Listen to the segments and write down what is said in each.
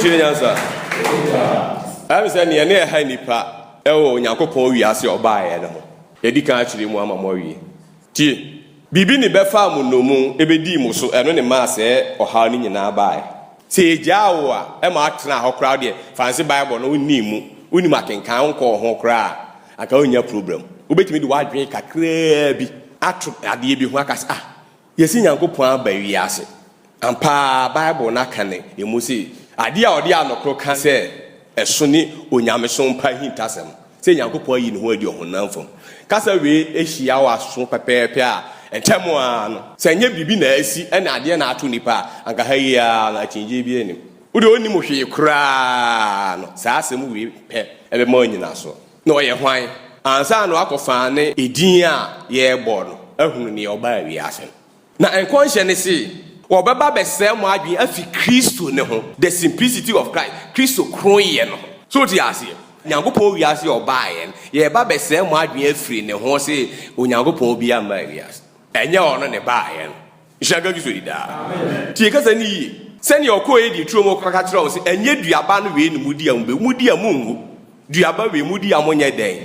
tie nyansa am say ne na ha nipa ewo Nyankopon wi ase obae ne ho yedi kan akire mu ama mo wi tie bibi ni befa mu nomu ebedi mu so eno ne ma se oha ni nyina bae se ejawo a e ma atena ho crowd de fancy bible no ni mu uni makenkan nko ho kra aka onya problem obetimi de wadwen kakra bi atu ade bi ho akasa yesi Nyankopon aba wi ase ampa bible na kane emu se ade a ode anokro ka se eso ni onyameso mpa hintasem se Nyankopon yi ne ho adi ohonamfo kasa we ehia wa so pepepe a entemo ano se nya bibi na asi ena ade na ato nipa anka hayia na chinje bi enim ode oni mo hwe kra no sa asem we pe ebe ma onyina so no ye hwan ansa no akofa ne edin a ye bo no ahunu ne oba wi ase na enkonhye ne se obeba bese mo adwen afi Kristo ne ho the simplicity of Christ Kristo kroye no so ti ase Nyankopon wi ase obae ye ba bese mo adwen afiri ne ho se Onyankopon bi ama wi ase enye ono ne bae no ishaga giso ida amen ti kasa ni se ne okọ edi tro mo kaka kire o se enye duaba no we ni mudi am be mudi am ngu duaba we mudi am nya den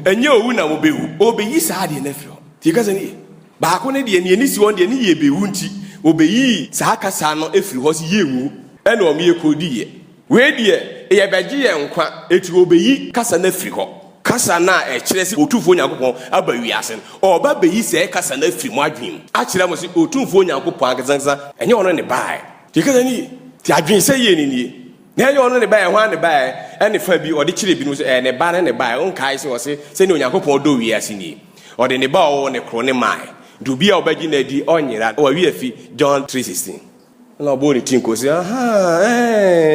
enye owu na mo bewu obeyi sa de na firo ti kasa ni ba ko ne de ni si won de ni ye bewu nti obeyi sa kasa no efiri ho se yewu ena o me ekodi ye we de ye beji ye nkwa etu obeyi kasa na firi ho kasa na kire se otufo Nyankopon aba wi ase oba beyi se kasa na firi mo adwin a kire mo se otufo Nyankopon akazanza enye ono ne bae ti kasa ni ti adwin se ye ni na enye ono ne bae hwan ne bae ene fa bi ode kire bi no se ne ba ne bae on kai se o se ne Onyankopon do wi ase ni ode ne ba o ne kro ne mai dubi a obaji na di onyira o wi afi John 3:16 na obo ni tinko se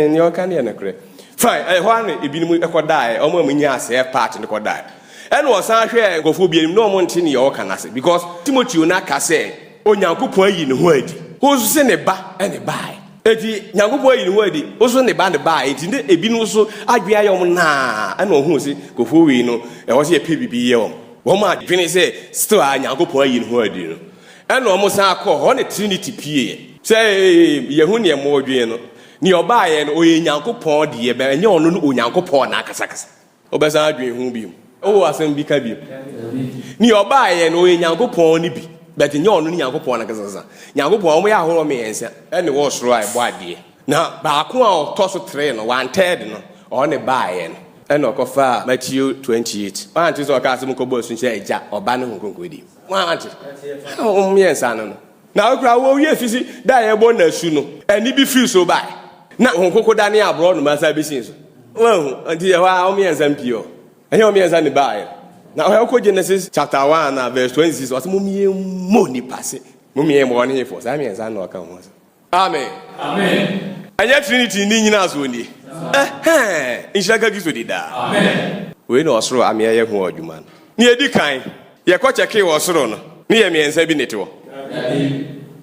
ni o kan ne kre fine hwan ne ebinim ekodae omo amunya ase part ne kodae ene o san hwe ngofo bienim no mo nti ne o kan ase because Timothy na ka se Onyankopon ayi ne ho adi osu se ne ba ene bae eti Nyankopon ayi ne ho adi osu ne ba ne bae enti ne ebinim so adwe ayom na ene o hu se ngofo wi no e wo se epe bibi ye wo ma adwene se still Nyankopon ayi ne ho adi no ene o mo san akọ ho ne Trinity pie se ye hu ne mo odwe no ni obaye no oye Nyankopon de ye be enye ono no Onyankopon na akasakasa obesa adwen hu bi o asem bi ka bi ni obaye no oye Nyankopon ni bi but enye ono no Nyankopon na akasakasa Nyankopon omo ya horo me yensa ene wo soro ai bo ade na ba ko a otoso 3 no 1/3 no o ne baye no ene okofa Matthew 28 wanti so ka asem ko bo sun che eja oba ne honkonko di wanti o me yensa no na okra wo wi afisi da ye bo na su no eni bi feel so bae na honkoko dani abro no masa besin so wahu anti ye wa o mienza mpio enye o mienza ne bae na o ko Genesis chapter 1 na verse 26 o mumie mo ni passe mumie mo ni for sa mienza no aka mo amen amen anya Trinity ni nyina so ni inshaga giso dida amen we no osoro amia ye ho adwuma ni edi kan ye ko cheke wo osoro no ni ye mienza bi neto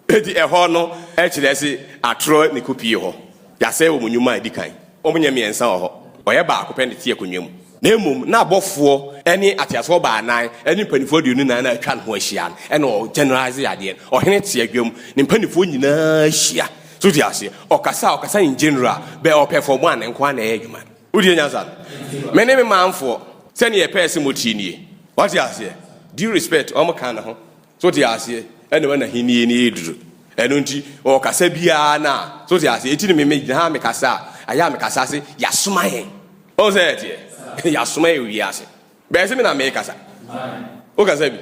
edi eho no e kire se atro ni kopie ho ya se wo munyuma edi kan omunya miensa ho oye ba akopɛ ne tie konwam na emom na abɔfoɔ ɛne atiaso ba anan ɛne mpanifo de nu na atwa ho ahia ɛne o generalize ade ɔhene tie adwam ne mpanifo nyinaa ahia so di ase ɔkasa in general be ɔperform an nko na ɛyɛ adwuma wodi nyansa me ne me manfo sɛ ne yɛ pɛse motie nie what you ase due respect ɔmo kan na ho so di ase ɛne wana hinie ne eduru eno nti ɔkasa bia na so di ase eti ne me gyina me kasa aya me kasa se yasoma yɛn o se tie yasoma yɛ wi ase be se me na me kasa o kasa bi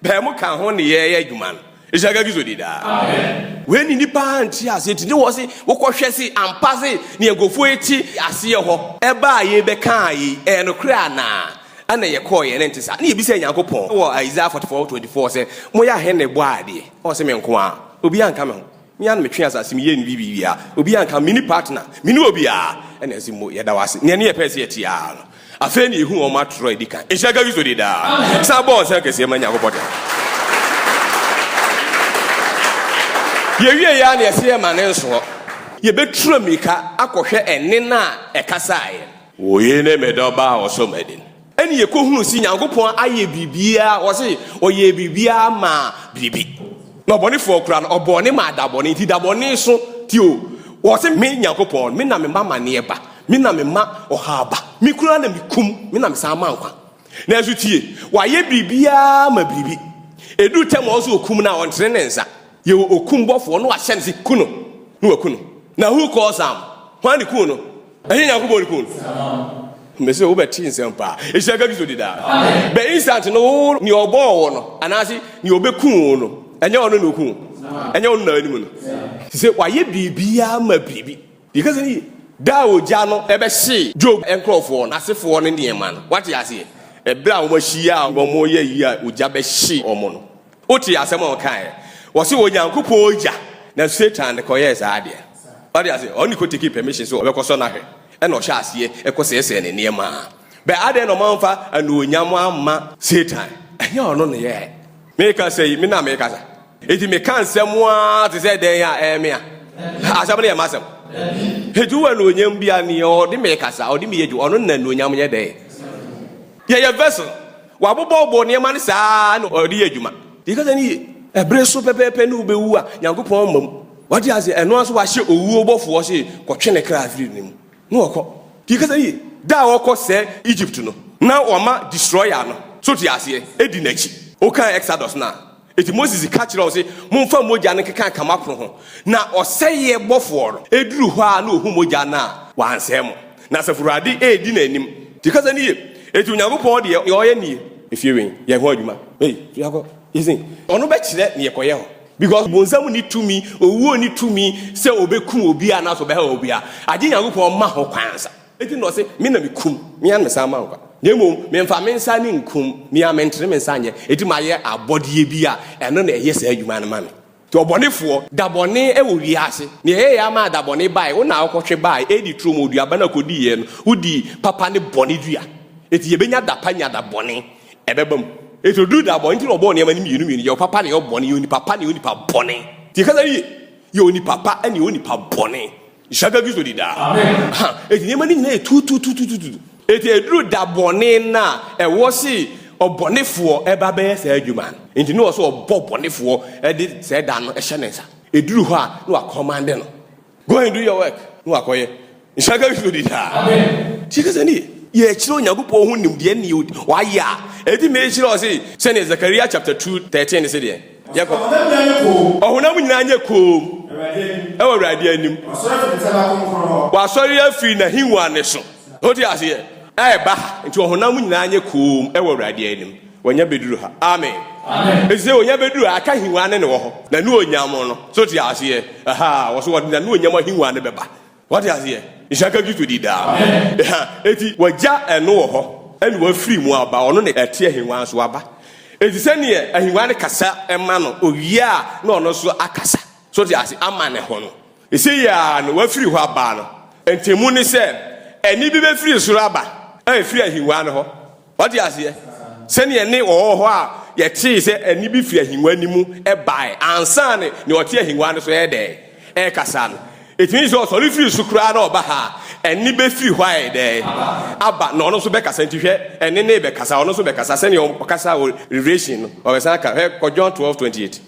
be mo kan ho ne yɛ adwuma no ishaga gizo dida amen we ni nipa anti ase ti ne wo se wo kɔhwɛ se ampa se ne agofo eti ase yɛ hɔ ɛba ye be kan yi no kra na ana ye call ye nti sa na ye bi se Nyankopɔn wo Isaiah 44:24 say mo ya he ne bo ade o se me nko a obi anka me ho me ya na me twe asase me ye ni bibia obi anka mini partner mini obi a na se mo ye da wase ne ye pese ye tia no afa ni ehu o ma tro edika e shaga gizo de da sa bo se kese ma Nyankopɔn ye wie ya na ye se ma ne nso ye betura mika akɔhwɛ enne na ɛkasa aye wo ye ne medoba o so medin eni ye kohunu si Nyankopɔn aye bibia wo se oye bibia ma bibi no boni for kura no oboni ma daboni ti daboni so ti o was a me Yakopon, me na me mama nearba, me na me ma or harbor, me kura na me kum, me na me samanka. Nazuti, why ye bibia, my bibi. A do tem also kum now on Trenenza. You okumbo for no ashansi kuno, no kuno. Now who calls them? Why the kuno? I think I'll go to kuno. Mese obeti nsempa ehia gi so dida be instant no ni obo no anasi ni obeku no enye ono no ku enye ono na anim no se waye bibia ma bibi because ni da oja no ebe hye job enkrofo na asefo no niema no what you say e bra wo mahia wo mo ye yi a oja be hye omo no oti asem o kan wo se onyankopon oja na Satan ko yes ade what you say oni ko take permission so obekoso na hwe eno hye ase ekosese ne niema be ade no manfa anu onyam amma Satan enye ono ne ye make us say me na make us eti me kan semwa te say den ya me a asam ne masem heju anu onyam bia ne o de make us o de me yeju ono na anu onyam ye den ye vessel wa bobo niema ne saa no o de yejuma because ani ebre so pepepe ne ubewu a Yankopon mam what you say eno so wa hye owu obofo hye kotwe ne kra afiri nim no oko because ani da oko se Egypt no na oma destroyer no so ti ase edi nachi o kan Exodus na eti Moses catch us say momfa moja ne kan kamakro ho na oseye bofo ro eduru ho a na ohu moja na wansem na sefurade edi na anim because ani eti Onyankopon de ye ni efiewen ye ho adwuma yako isin ono be kire ne yekoye ho because bonzamu ni tumi owu ni tumi se obekum obi a na so be ha obi a age Nyankopon ma ho kwansa eti no se me na mekum me an me sama nkwa nyemom me mfa me nsa ni nkum me amentre me nsa nye eti ma ye abodie bi a eno na eye sa adwuma na ma me to obonefo dabone e wo wi ase ne ye ya ma dabone bai wo na akotwe bai edi trom oduaba na kodi ye no udi papa ne bone dua eti ye benya dapanya dabone ebebam eti do dabone ti obo ne ma ni mienu ye papa ne obone ye ni papa ne oni pa bone ti kaza ye oni papa ani oni pa bone ishaga gizo dida amen ha eti ne ma ni na tu eti edru dabone na e wo si obonefo eba be se adwuma enti no so obonefo e di se da no e hye nensa edru ho a no command no go and do your work no akoye ishaga gizo dida amen chikaza ni ye chiro Nyankopon hu nim de ni wa ya edi me chiro o se ne Zechariah chapter 2:13 se de yako ohunam nyina anye kom Awurade anim wa sori afi na hinwa ne so odi ase ba nti ohunam nyina anye kom Awurade anim wonya beduru ha amen eze wonya beduru aka hinwa ne wo ho na nu onyam no so ti ase wo so wodi na nu onyam hinwa ne beba what ase ishaka gitu di da eti waja eno wo ho eni wa free mu aba ono ne etie hinwa so aba eti se ne ahinwa ne kasa ema no owia na ono so akasa so ti ase ama ne ho no ese ya no wa free ho aba no entemu ne se eni bi be free so aba e free ahinwa ne ho what ase se ne ne wo ho a ye ti se eni bi free ahinwa ni mu e bai ansa ne otie ahinwa ne so e de e kasa no it means also if you sukra na oba ha eni be free why there aba no no so be kasa ntihwe eni ne be kasa ono so be kasa se ne o kasa relation o be san ka John 12:28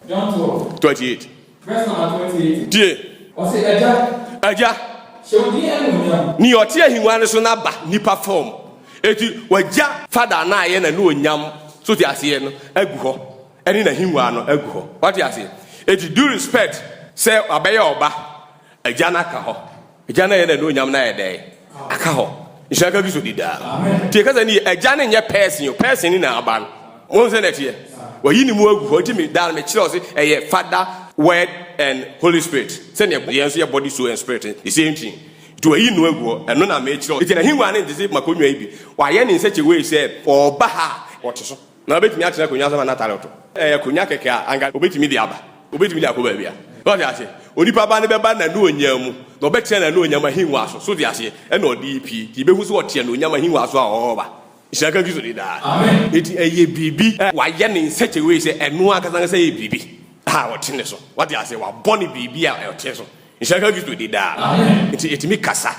John 12:28 verse number 28 die o se aja shodi enu ni oti ahinwa ne so na ba nipa form eti waja father na ye na no onyam so ti ase no agu ho eni na hinwa no agu ho what you say eti do respect say abaye oba ajana ka ho ajana ye na no nyam na ye dey aka ho ishaka giso dida tie kaza ni ajana nye person ni na aba no won se na tie wayi ni mu agu ho ti me dan me kire o se eye Father, Word and Holy Spirit se ne ye so ye body soul and spirit the same thing to wayi no agu ho eno na me kire o ti na hinwa ne ndise makonwa ibi wa ye ni such a way say oba ha otiso na obetimi atena konwa sama na tare to konwa keke anga obetimi di aba obetimi di akoba bia what you say onipa ba ne beba na no onyam mu no betia na no onyam ahinwa so so di ase e na odi pi ti behu so otie na onyam ahinwa so a oba isaka gizo di da amen eti eye bibi wa ye ne such a way say eno aka san say bibi ha otie ne so what you say wa boni bibi a otie so isaka gizo di da amen eti mi kasa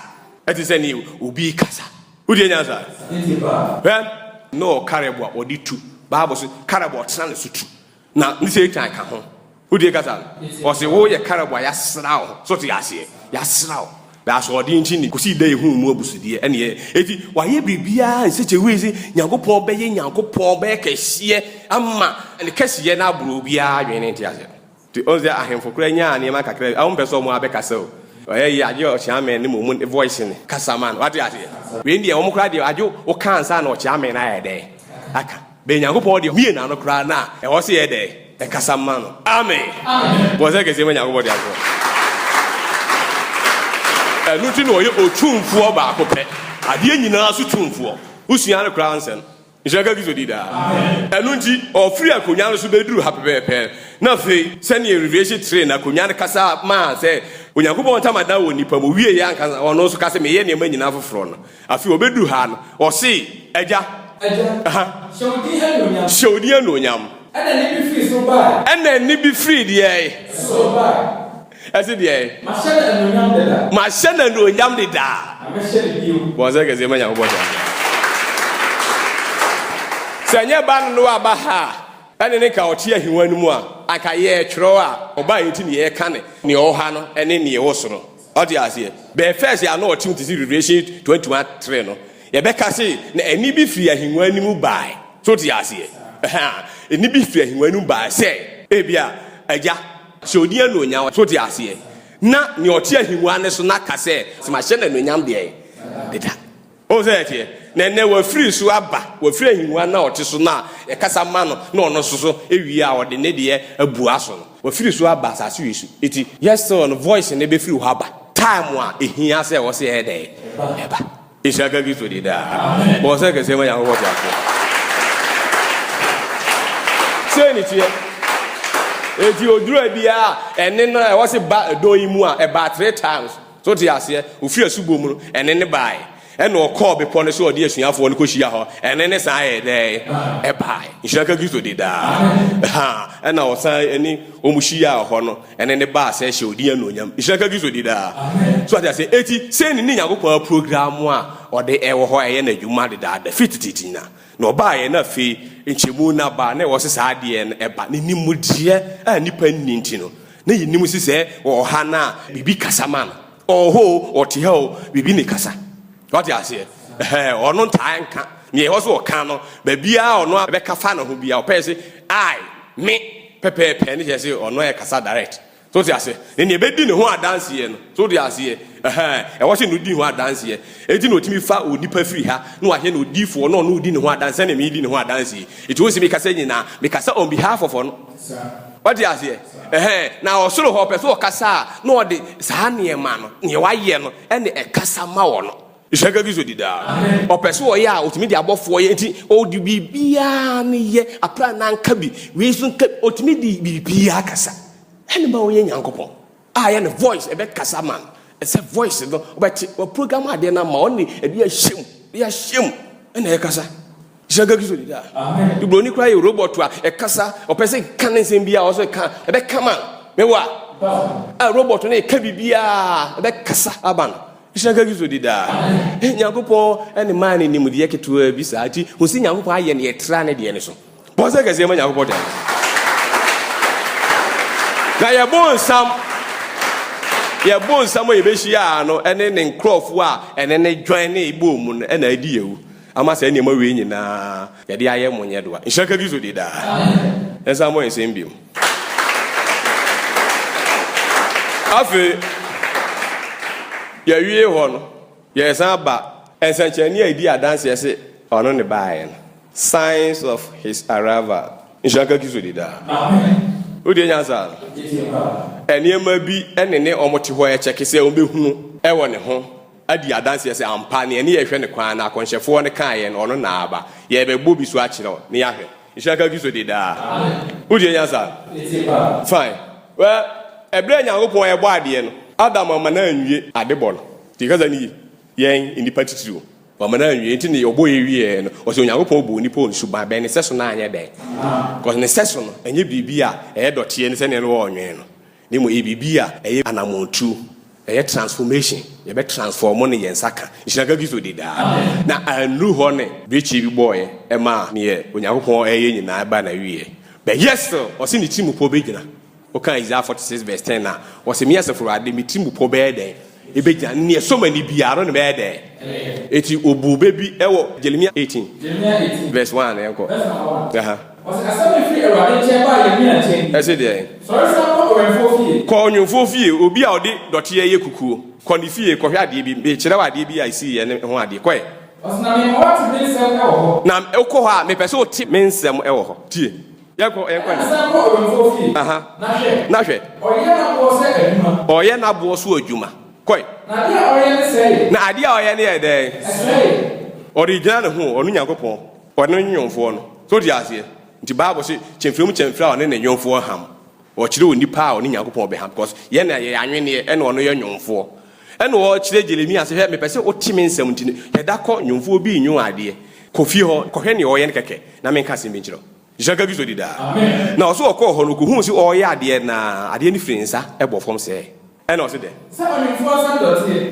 eti say ni obi kasa udi nyansa eti ba no karebo odi tu bible so karebo tena ne so tu na ni say kan ka ho Who did Katan? Or say, oh, your carabao, yasrow, so to yassie, yasrow. That's what the engine could see they whom mobus dear, and ye, why ye be in such a way, Yango poor bay, Yango poor bear, cashier, amma, and the cashier now brew beer, you ain't it. To us, there are him for Crania, near my cacre, I won't be so more becasso. Oh, yeah, you're charming, the moment voice in Cassaman, what do you say? We in the Omocradio, I do, or can't sign or charming I a day. I can't. Ben Yango poor, me and I no cry now, and what's a day? A Cassaman. Amen. Was I guess when I go there? Nothing or you tune for back up. I didn't know to tune for. Who's Yana Cranson? Is a good idea. And Nunti or free a Kunyana to be do happy bear. Nothing, send you a revision train. A Kunyana Casa man say, when you go on time, I don't need to be young or no Casamay any money enough front. I feel be do hand or see, Eja. Show the Yam. And then be free, dear. So bad. I said, yeah. My son and no yam did that. Was I guess a man of water? Sanya Ban no Abaha, and then I tear him one more. I can hear Troa or buy it in the air cannon, near Ohana, and in the Osono. What do you say? Bear first, I know a team to see relation 21 trainer. Rebecca say, and be free him when you buy. So do you say? And be free him when you buy. Say, Abia, Aja. So dear no now, so the Asia. Na your tear he one so not casse, so my son and yam day. Oh, that here. Then were free so abba, were free in 1 hour to so now, a casamano, no, so every hour the nadia, a buasson, were free so abba as you issue. It yes, so on a voice and a few harbor. Time one, if he answer was a day. It's a good to the da. Was I can say when I was saying it here. If you do a beer, and then I was doing more about 3 times. So the Asia, who fears Subumu, and then buy. And no call upon the sword, yes, you have one Kushia, and then as I day a buy. You shall go to the da. And I was say any Omushia or Honor, and then the bar says, you dear no yam. You shall go to the da. So I say, 80, send in a program or the air or and you married that the 50 no buy enough fee in Chimuna bar, ne was a side and a banini mudia, and nipping nintino. Nay, Nimusi say, or Hana, Bibi Casaman, or Ho, or Tiho, Bibi Nicasa. What I say? Or no time, near also a cano, baby or no Becca Fano who be our person. I, me, Pepe Penny, or no Casa direct. So I say, then you bet dinner who are dancing. So they are here. I wasn't no dinner who are dancing. It didn't know me fat would be free her. No, I no D for no dinner who are dancing and me dinner who are dancing. It was me saying now, because on behalf of one. What do you say? Now, solo hoppers or Casa, no, the Sahania man, near Wayan, and a Casa Maon. You shall go to the da. Or pursue ya, ultimately above 480, or you be beyond a plan and cabby. We soon kept ultimately be Piacasa. Anybody in Yankopo. I am a voice, a bit Casaman. It's a voice, but a program I did only a dear shame, and a casa. Shall go to the you only cry a robot to a casa or person canning be also a bit come on. A robot on a cabby be a bit casa aban. Shall go to the da. Yankopo and the man in the Yaki to a Bisati who sing Yankopo and yet tran at the Enison. Was I can say when Yankopo. Now you're born somewhere, Beshiano, and then in Crawford, and then they join a boom and idea. I must say, any more winning now. The I am when you do it. Shaka gives you that. And someone is in beam. After you're one, yes, but and such an idea dance, yes, on the buy signs of his arrival. Shaka gives you that. Who did answer? And you may be any almost where check is a who ever home. At the dance, yes, I'm panny and near the crown, I can share for the kind or no naba. Ye have a booby swatch near him. You shall go to the da. Who did answer? Fine. Well, a brain young boy, a guardian, Adam or Manan at the ball. Because I need yang in the party. But Manan, you ain't in your boy, or so young Pobu Nippon should buy Benny Session 9 a day. Because in a session, and you be a head or tea and send a war, you know. Nemo be a animal too. A transformation, you better transform money and saka. You shall go to the da. Now, I knew honey, bitchy boy, Emma, near when you go a in I ban a year. But yes, sir, or seen the team of Pobigina. okay Isaiah 46 verse 10 na was me asefo ade metimu po be den ebegya ne so mani biaro ne be den eti obube bi ewo Jeremiah 18 verse 1 enko aha was asem free Erade che ba Yeremia chen ese de sorry ko onwofo fie obi a ode dote ye kukuo ko ne fie ko hwe ade bi be kire wa ade bi a isi ye ne ho ade ko na me what mensem ewo na ekọ ho a me pese o ti mensem ewo ho tie yako asem ko onwofo fie aha na hwe oye na bo so adwuma koi na dia oye ne sei na dia oye ne ye dey original ne ho onu Nyankopon onu nyomfo no so di ase nti Bible say chemfrem one ne nyomfo ham o kire onipa oni Nyankopon be ham because ye na ye anwene e na ono ye nyomfo e na o kire Jeremia se he me pese o timi nsam nti ye da kọ nyomfo bi nyu ade kofi ho kohwe ne oye ne keke na me nka se me nchiro jaka gizo dida amen na so okọ ho no ko hu si oye ade na ade ni frinsa e bo fom se e na o se de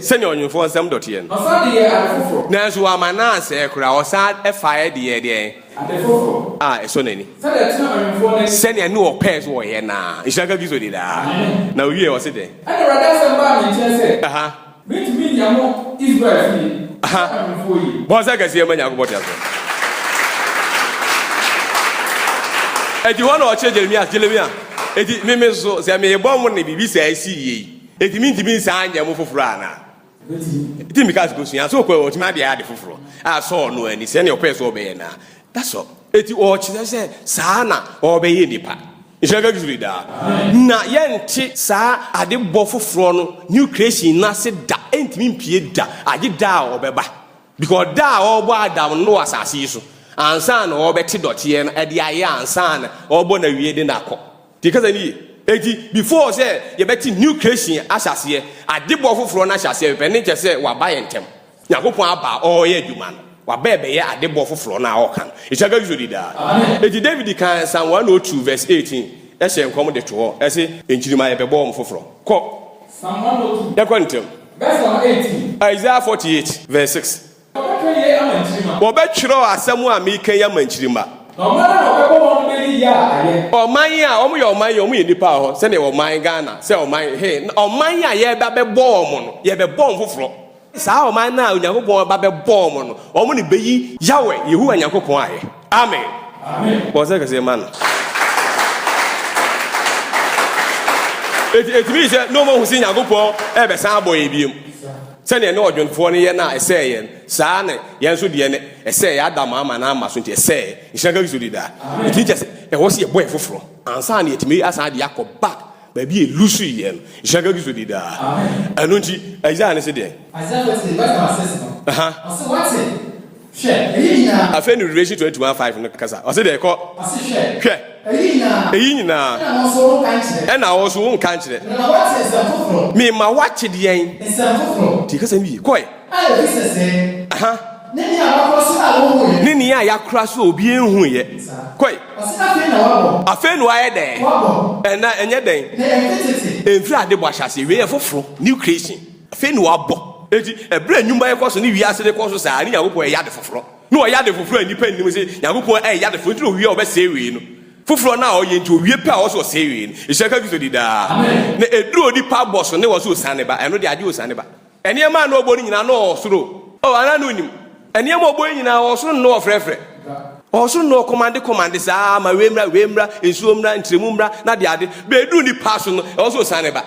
se onyumfo nsam dotie no so de ye adefofo na so amana se kura o sa e fa e de ye de adefofo eso nani se de tena onyumfo ne se ne o pes wo ye na jaka gizo dida na owie o se de e na rada se ba me nche se aha me yamo Israel fi aha onyumfo yi bo se ga se ma Nyankopon tia so edi wono o che Jeremia edi me so se me bom ne bibi se asi yi edi mi ndimi nsa anya mo foforo ana edi mi ka go suya so ko o ti ma dia ade foforo a so no ani se ne o pese obeye na that's all edi o chi se sa na obeye nipa ishaga gizurida na yenti sa ade bo foforo no new creation na se da entimi mpie da age da obeba because da obo adam no asase so ansa na obeti dotie no ede aye ansa na obo na wie de na akọ because ani eti before say you beti new creation asase adebo foforo na asase pe ne che say wa ba yentem Yakopon aba o ye adwuma no wa ba ebe ye adebo foforo na okan ichaga gizodi da eti David kan Psalm 102 verse 18 e se nkom de to e se enchirima ye bebo foforo ko Psalm 102 ya kwantem verse 18 Isaiah 48 verse 6 obetwiro asemu a me kan ya manchirima Omanya omu ye omanya omu ye nipa ho se ne oman Ghana se oman he omanya ye ba be bom no ye be bom foforo sa oman na Onyankopon ba be bom no omu ne beyi Yahweh Yehowa Nyankopon aye amen amen bo se ka se man it means no mo hu se Nyankopon e be san boy biem se ne odwonfo ne ye na ese ye saa ne ye so de ne ese ya adam ama na ama so nti ese ishaka gizuri da it means e wo se ye boy foforo ansa na yetimi asa de yakoba ba bi elusu ye no ishaka gizuri da anu nti Isaiah ne se de Isaiah verse 6 aha ase what share eyi na afa ni Revelation 21:5 no kasa ase de ko ase share eyi nyina na also won kan kire na what is the foforo me ma watch de yen is the foforo ti kasa bi koi ai bi sese aha nini akroso a wo hu ye nini ya yakroso obi enhu ye koi ase afi na wabo afi no aye den wabo na enye den na enfiri ade bo ahase we ye foforo new creation afi no wabo eti ebra nyumba ye koso ni wi ase de koso sa ani Yakopon e yade foforo no o yade foforo anipa nnim se Yakopon e yade foforo ti o wi o be se wi no foforo na o ye nti o wie pa o so se wi no ishaka gizodi da na eduro di pa boss ne wo so sane ba eno de ade o sane ba ene ma na obo ni nyina no soro o ana no nim ene ma obo nyina o soro no frefre o soro no command sa ma wemra ensuomra ntremumra na de ade be eduro ni pa so no o so sane ba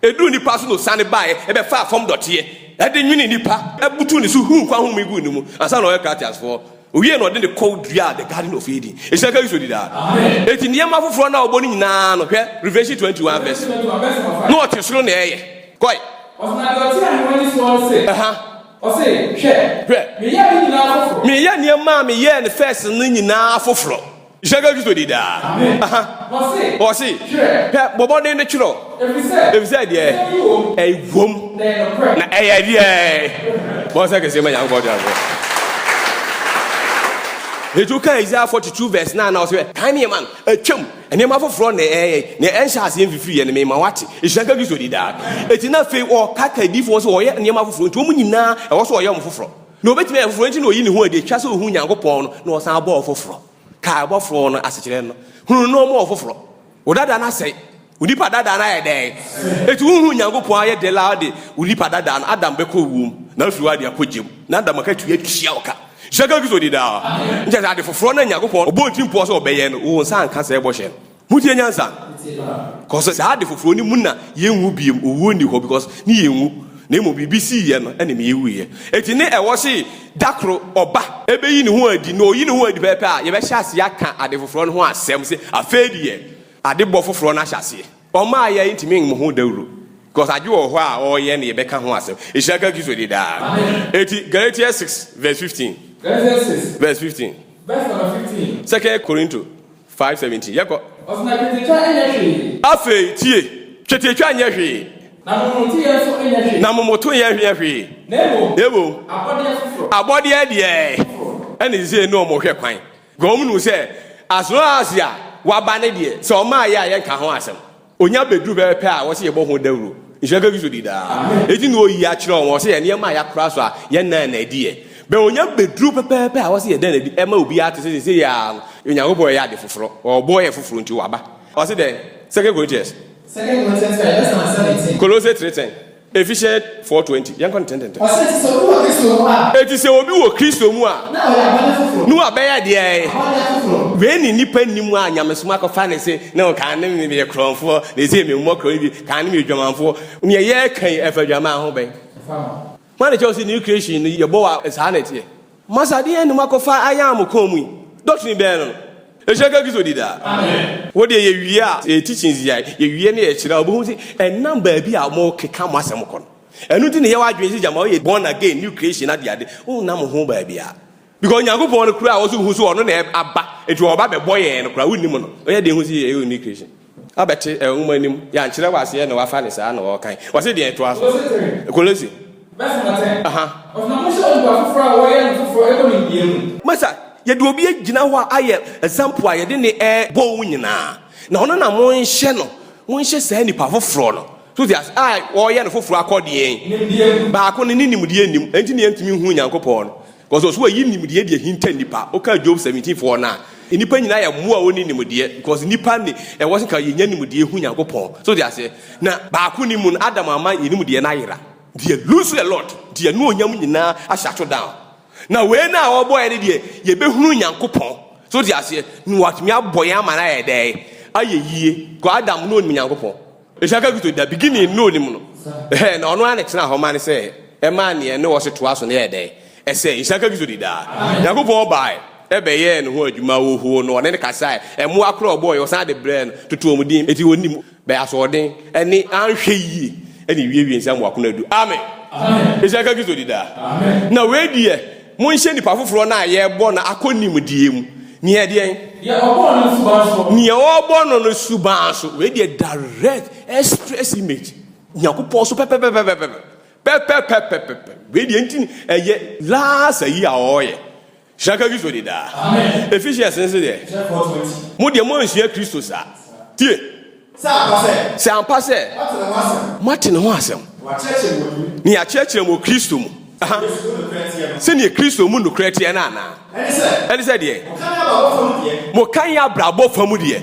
eduro ni pa so no sane ba e be fa fom dotie ade nwini nipa ebutu ni so hu kwa hu migu ni mu asa na o Christians for owie no de the cold dria the garden of Eden ishaka gizodi da eti niam afoforo na obo ni nyina no hwe Revelation 21 verse no o tesoro na eye koi osna de oti an wani so say aha o say hwe me ye ni nyina afoforo me ye niam me ye ne first ni nyina afoforo ishaka gizodi da aha o say hwe bobo de ne chiro efise de e wom na eye de bo say ke se ma yan god ya Ejuka Isaiah 42 verse 9 now say kan me man atwam ene ma foforo na na ensha ase mfifiri ye ne me ma wate ishaka gizodi da etina fe o kaka difo so oye ne ma foforo nti o mu nyina e wo so oye mo foforo na obetime e foforo nti na oyi ne hu ade twa so hu Nyankopon no na o san abo foforo ka abo foforo no asekire no hunu no mo foforo odada na sei Unipa dada na yede. Etu hu Nyankopon aye de la de unipa dada na Adam beko wum. Na fi wa de akogem. Na Adam aka tue twia oka. Shaka gizo di da. Nje ade foforo na Nyankopon obo ntimpo so obeye no. Wo nsa anka se ebo hye. Mutie nyansa. Cause sa ade foforo ni mu na yenwu biem owo ni ho because ni yenwu. Na emo BBC ye no ene me yewu ye. Eti ne ewo se dakro oba ebe yi ni ho adi no yi ni ho adi pepe a ye be hye ase aka ade foforo no ho asem se afedi ye. Ade bo foforo na hyase. Oma aye intimi mu ho dawuro. Because ade wo ho a o ye na ye be ka ho asem. Ishaka gizo di da. Eti Galatians 6 verse 15. Galatians 6 verse 15. Verse number 15. 2 Corinthians 5:17. Yeko. Osna petitwa enyeshi. Afe tie. Twetwetwa anyehwe. Na momoto ye so enyeshi. Na momoto ye hwehwe. Nebo. Abode foforo. Abode de. Ene se no mo hwe kwan. Gom nu se as long as ya waba ne de. So o ma ya ye ka ho asem. Onya beduru be pe a wo se ye bo ho dawuro. Ishaka gizo di da. Eti no yi a kire wo se ye ne ma ya kra so a ye na na die. Be onya beduru pepepe a wo se ye da na di. E ma obi ate se ya Nyankopon ya de foforo. O boy foforo nti waba. O se de 2 Corinthians 17. Colossians 3:10. Ephesians 4:20. Yan kon 10:10. O se ti so wo Kristo mu a. Eti se obi wo Kristo mu a. Na o ya abode foforo. Nu abeya de ai. Abode foforo. We ni nipa nimu a nyamesoma ko fa ne se na o kan ne me be kronfo ne se me mo kron bi kan ne me dwamanfo ne ye kan efadwama ho ben. Man Chelsea new creation ye bo wa sanete. Masa de enu makofa ayam komu. Doctrine be no. Eshaka gizo dida. Amen. What de ye wi a teachings ya ye wi ne ye kira obo hu se number bi a mo keka mo asem ko no. Enu ti ne ye wa dwen se jama ye born again new creation na de ade. O na mo ho ba bia. Because Nyankopon no kura wo so hu so ono na aba etu oba be boye no kura wonni mo no. Oye de hu se ye new creation. Abete nwuma nim ya nkire wase ye na wa fa ne sa na wo kan. Wase de eto aso. Colossians verse 10. Osna mo so ndo foforo wo ye foforo ebo ni biem. Masa ye de obi agina ho a aye example a ye de ne bo nyina na ono na mo nhye no mo nhye sa nipa foforo no so dia ai wo ye no foforo akode yen ba ko ne nimdie nim enti ne ntimi hu Nyankopon no because so yi nimdie de hinta nipa o ka Job 17:4 na nipa nyina ya mu a oni nimdie because nipa ne e wo ka ye nya nimdie hu Nyankopon so dia se na ba ko ni mu Adam ama ye nimdie na yira dia lose a lot dia no onyam nyina a shut down. Na we na wo boy ne de ye behunu Nyankopon so di ase nu watmi aboy ama na ye dey aye yie ko Adam no ni Nyankopon e shaka gito da beginning no ni mu no na ono ane tena ho ma ne se e ma ne ne wo se to aso ne ye dey e se e shaka gito di da Nyankopon bai e be ye ne ho adwuma wo ho no ne ka sai e mu akro boy wo san de brain tutu omudin eti woni mu be aso den eni anhwe yie eni wie nsam wakona du amen e shaka gito di da na we die mo nhye nipa foforo na ye bo na akonim die mu ne ye de ye obo no subanso ne obo no subanso we de direct express image Nyankopon so pepe we de ntin eye last ayi a oye shaka gizo de da amen Ephesians sense de 4:20 mo de mo nhye Kristo sa tie sa ampa se Martin ho asem wa cheche mo ni a cheche mo Kristo mu se ne Kristo mu no kretie na na ene se de mo kan ya brabo famu de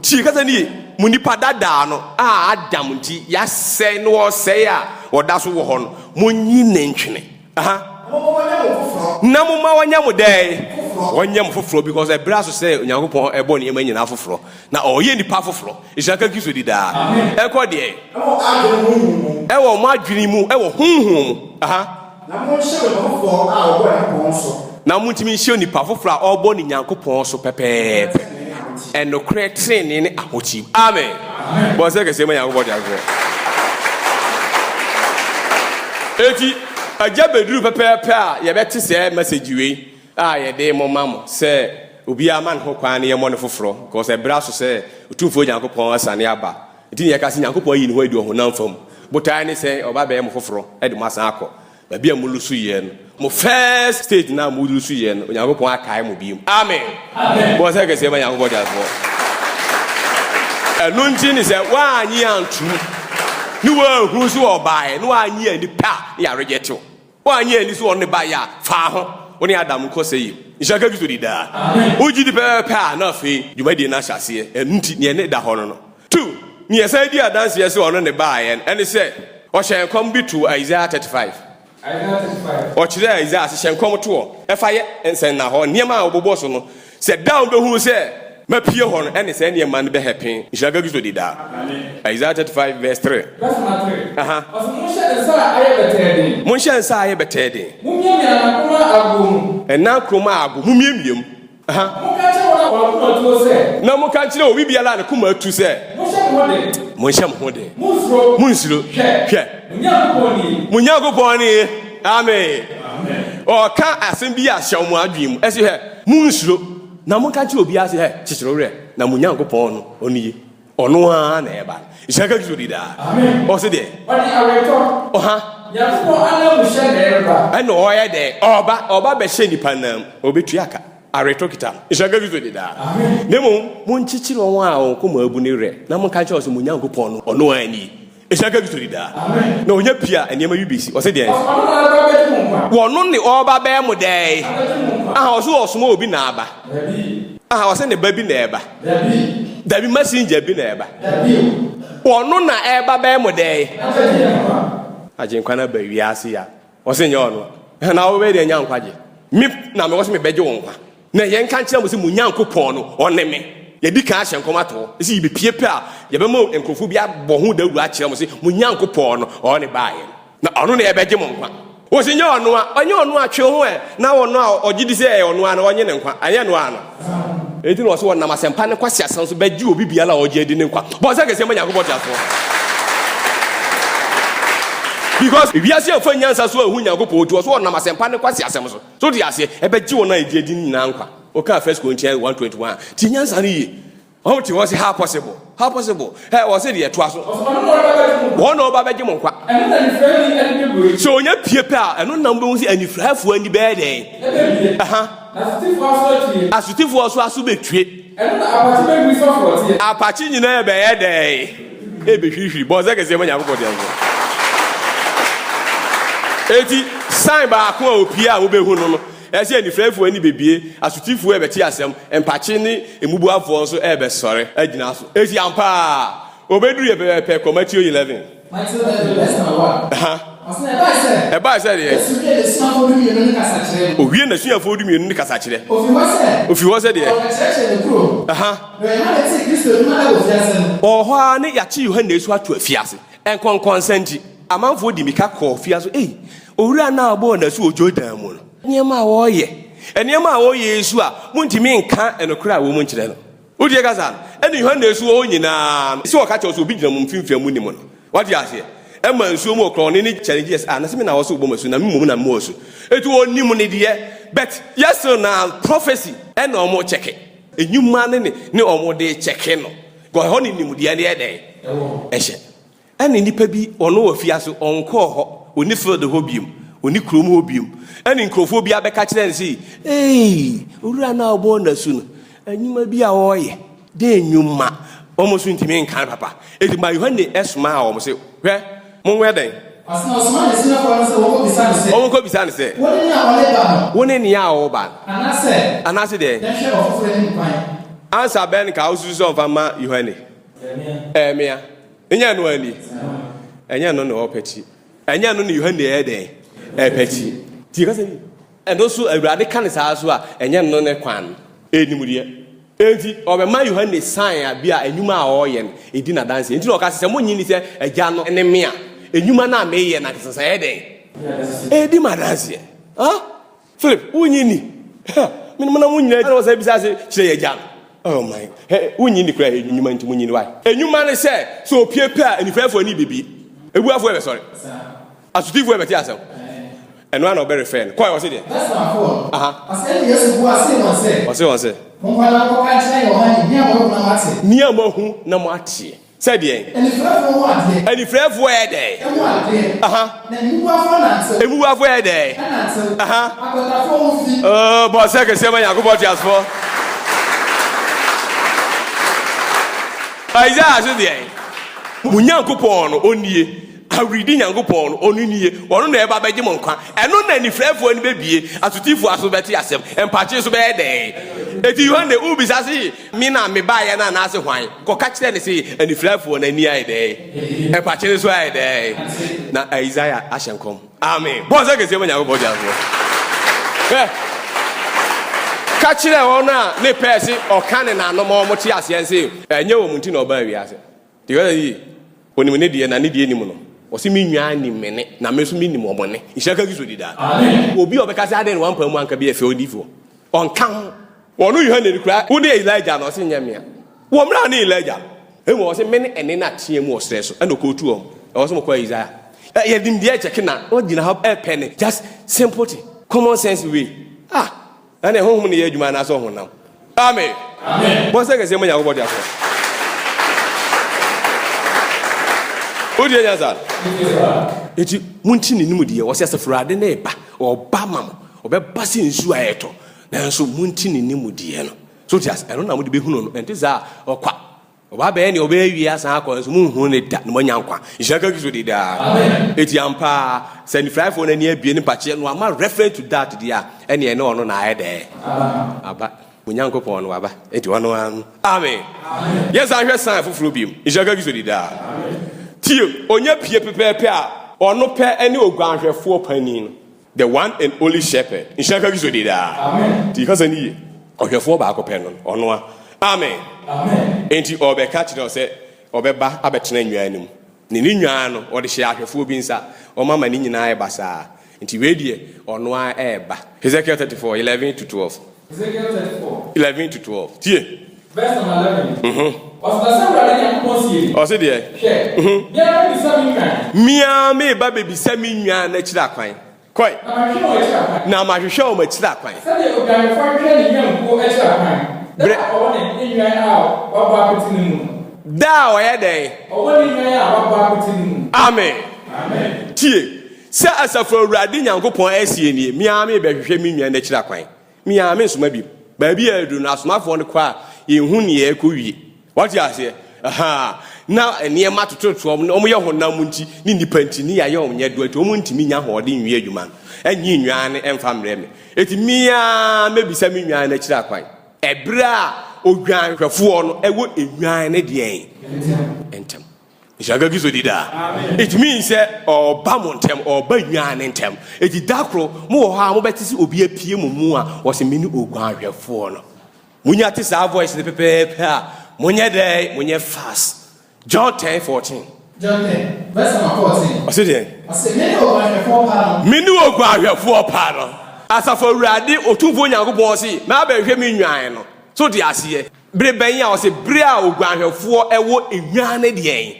chi kasa ni mu nipa dada no a Adam nti ya se no o se ya oda so wo ho no mo nyi nantwene na mo ma wanya mo dai wanya mo foforo because e bra so se Nyankopon e bo ne emanyina foforo na o ye nipa foforo ishaka gizo di da e ko de e wo ma adwini mu e wo honhom na mo hye mo foforo a obo Nyankopon so na mo ntimi hye nipa foforo a obo ne Nyankopon so pepe and no creating in ahochi amen bo se ke se ma Nyankopon dia go eti aja beduru pepe a ye beti se message we ye de mo mamo se obi aman ho kwan ne ye mo ne foforo because e bra so se otumfo Nyankopon asane aba enti ye ka se Nyankopon yi ne ho adi ho namfam botai ne se oba be mo foforo e de masan akọ ba bia mo lusu ye no mo first stage na mo lusu ye no Nyankopon akai mo bi amen bo se ke se ma Nyankopon dia so enu nti ni se wa anyi antu ni wa hu so obae no anyi ani pa ya rejeto wa anyi ani so on ba ya fa ho oni adam ko sei ishaka bi to di da oji di pe na fe dwuma di na hyase nti ne ne da ho no 2 ni esa di adanse yesi ono ne ba yen ene se o hyen kom bi to Isaiah 35 o chire Isaiah se hyen kom to e fa ye ensen na ho niam a obobo so no se down be hu se mapie ho no ene se niam man be happen ishaka bi to di da Isaiah 35 verse 3 aha mon hyen sa aye betede ena kroma ago mumiemiem aha na mo kan kire obi biala na kuma atu se mo hyem ho de munsiro hwe munyagoponi amen o ka asem bi a hyew mo adwim ese he munsiro na mo kan kire obi ase he kikiro re na munyagopon no oniye ono a na eba ishaka kizuri da amen o se de oha yakupo ana mu hye na eba eno o ye de oba be hye nipa nam obetuaka aretokita ishaka kizuri da amen nemo munchichiri onwa a onko abu ne re na mo kan kire so munyagopon no ono ani ishaka kizuri da amen na onya pia enema ubc o se de wono ne oba be mu de aha o so obi na aba aha o se ne ba bi na eba dabi messenger bi na eba wono na eba be mu de ajenkwa na ba wiase ya o se nya ono na wo be de nya nkwaje mi na me wo se me beje wo nkwa na yen kan kire mo se munyankopon no one me ye di kan ahyenkomato isi be piepe a ye be mo enkrofo bi abo ho dawuru a kire mo se munyankopon no one baaye na ono na ebeje mo nkwa wo se nya ono a onye ono a twe ho na wono a ogidi se e ono a na onye ne nkwa anye no ano eti no so wona masempa ne kwasi asan so beji obi biala oje edi ne nkwa bo se kese manya ko tiafo because if you see a nyansa so ahu nyagopo otu so wona masempa ne kwasi asem so di ase e beji wona edi edi nyina nkwa o ka 1 Corinthians 1:21 ti nyansa ne ye o ti was how possible hey was it the to aso wona oba beji mo nkwa so onya piepe a eno nambe hu si anifrafo ani be den aha asutifu oso aso betue apachi nyina ebe ye den ebehwihwi bo ze kese manya akoko den eti sign ba ko opia wo behu no ese anifrafo ani bebie asutifu ebe ti asem empachi ni emubuafo so ebe sore agina so eti ampa obeduru ye pe Matthew 11 Matthew 11 verse 1 eba se de owie na suafo du mienu ni kasa kire ofi wo se de aha oho a ne ya chi Yohana esu atu afiase enkonkonsanti amanfo di mika ko fiaso owura na abo na su ojo dan mu no niema wo ye eniema a wo ye esu a muntimi nka enokura wo mu nkire no odi gaza eni Yohana esu wo nyina se wo ka che so obi gina mu mfimfia mu ni mu no wadi ase ema nsuo mu okron ni challenges na se me na wo so obomasu na mmom na mo osu etu oni mu ne de but yes na prophecy ena omo cheke enyuma ne omo de cheke no go ho ni nimu de ne ede ehye ena nipa bi ono ofiaso onko ho oni field ho biom oni krom ho biom ena nkrofo bi abeka kire ne si owura na obo na su no enyuma bi a wo ye de enyuma omo su ntimi nkan papa edi ma Yohane esma a omo se hwe mo nweden asna osman de sina kwa se wo ko bisane se woni ni a wo ba anase de ansa ben ka ususu of ama Yohane emia enya no ani enya no no opeti enya no ni Yohane ede epeti ti ka se ni endo so awurade kan sa so a enya no ne kwan enimuriye enti obema Yohane sign a bia enyuma a oye edi na dance enti no ka se mo nyini se agya no ne mea enyuma na meye na kesa ede edi madanse Philip unyini minimum na munyina na wo se bisa se kire agya oh my unyini kura enyuma enti munyini why enyuma ne se so piepe a enifrafo ani bibi ebuafo ebe sorry asutifu ebe ti asem eno ana obe refer ko yo se de asem Yesu bu ase won se monkwala ko ka kire Yohane ni amohu na mate said ye anifrafo ede na emubuafo ede akotafo fi bo se ke se ma Yakobo ti asfo Isaiah so de munyankopon no onie awridi nyankopon onu nie onu na eba beje mo nkwa eno na nifrefo ni bebie atotifo aso beti asem empache so be de eti yohane ubi sase mi na me ba ye na na ase hwan ko ka kire ne se anifrefo na ni ai de empache so ai de na Isaiah ashenkom amen bo se ke se mo nyankopon ja so ka kire ona ne pese o kan na no mo ti ase ense enye wo munti na oba wi ase de yi onimo ne de na ne de ni mu no osi mi nwa ni mene na me so mi ni mo bone ishaka gizo dida amen obi obeka se ade no wan pamu anka bi efe odifo onka wonu yohane ni kura wo de Elijah na osi nyamia wo mra na Elijah emu osi mene ene na tie mu osre so eno ko tu o osi mo kwa Isaiah ye dim de check na o gina ha pen just simple thing common sense way ane honhom ne ye adwuma na so honam amen amen bo se ke se mo nya go body afọ odi enya sa eti munti ni nimu de wo se sefrade na eba oba mam obeba se nsu ayeto na nso munti ni nimu de no so just eno na mo de behunu no enti za okwa oba be ne oba wi asa akọ nso munhu ne da no nya nkwa ishaka gizo de da amen eti ampa send five for na ne abie ni pache no ama refer to that dia ene ene ono na ayede aba munyankopon no aba eti ono amen amen yes ahwe san fufuro biem ishaka gizo de da amen Tio, onye pie pepepe a ono pe ene oguanhwefo panin the one and only shepherd. Inshaka gizo de da. Amen. Ti kasa ni ohwefo ba akopɛ no ono a. Amen. Amen. Enti obeka kire se obeba abetena nwaanum. Ni nwan no ode hye ahwefo bi nsa. Omama ni nyina e basa. Enti we die ono a eba. Ezekiel 34:11 to 12. Ezekiel 34:11 to 12. Tie. Verse number 11. Mia me ba baby semi nwan na kira kwan. Koi. Na ma hwehwe o ma kira kwan. Say the ogan for hwe ni yanko e kira kwan. Da o ne nwan a wa ba apeti ni mu. Da o ye den. O woni nwan a wa ba apeti ni mu. Amen. Amen. Tie. Se asafo awurade nyankopon asie nie. Mia me ba hwehwe mi nwan na kira kwan. Mia me soma bi. Ba bi adu na asomafo ne kwa yehu ne ye ko wie. What you say? Now near matoto omo ye honam nti ni nipa nti ni ya ye omo nyedo ati omo ntimi nya hode nwie adwuma enyi nwan emfa mre me eti mia mebisa mi nwan na kira kwan ebra odwan hwefo no ewo enwan ne de entem ishaga gizo dida it means oba montem oba nwan ntem eti dakro mo wo ha mo betisi obi apie mu a wo se meni ogwan hwefo no munya ti sa voice de pepepe a munye day munye fast John 10:14. John 10 verse number 14. What's it? I say many ogwahwefo pa no. Mini ogwahwefo pa no. Asafo urade otumfo nyankopon se ma ba hwe mi nwan no. So de ase bre ban ya o se bre a ogwahwefo ewo enwan ne de en.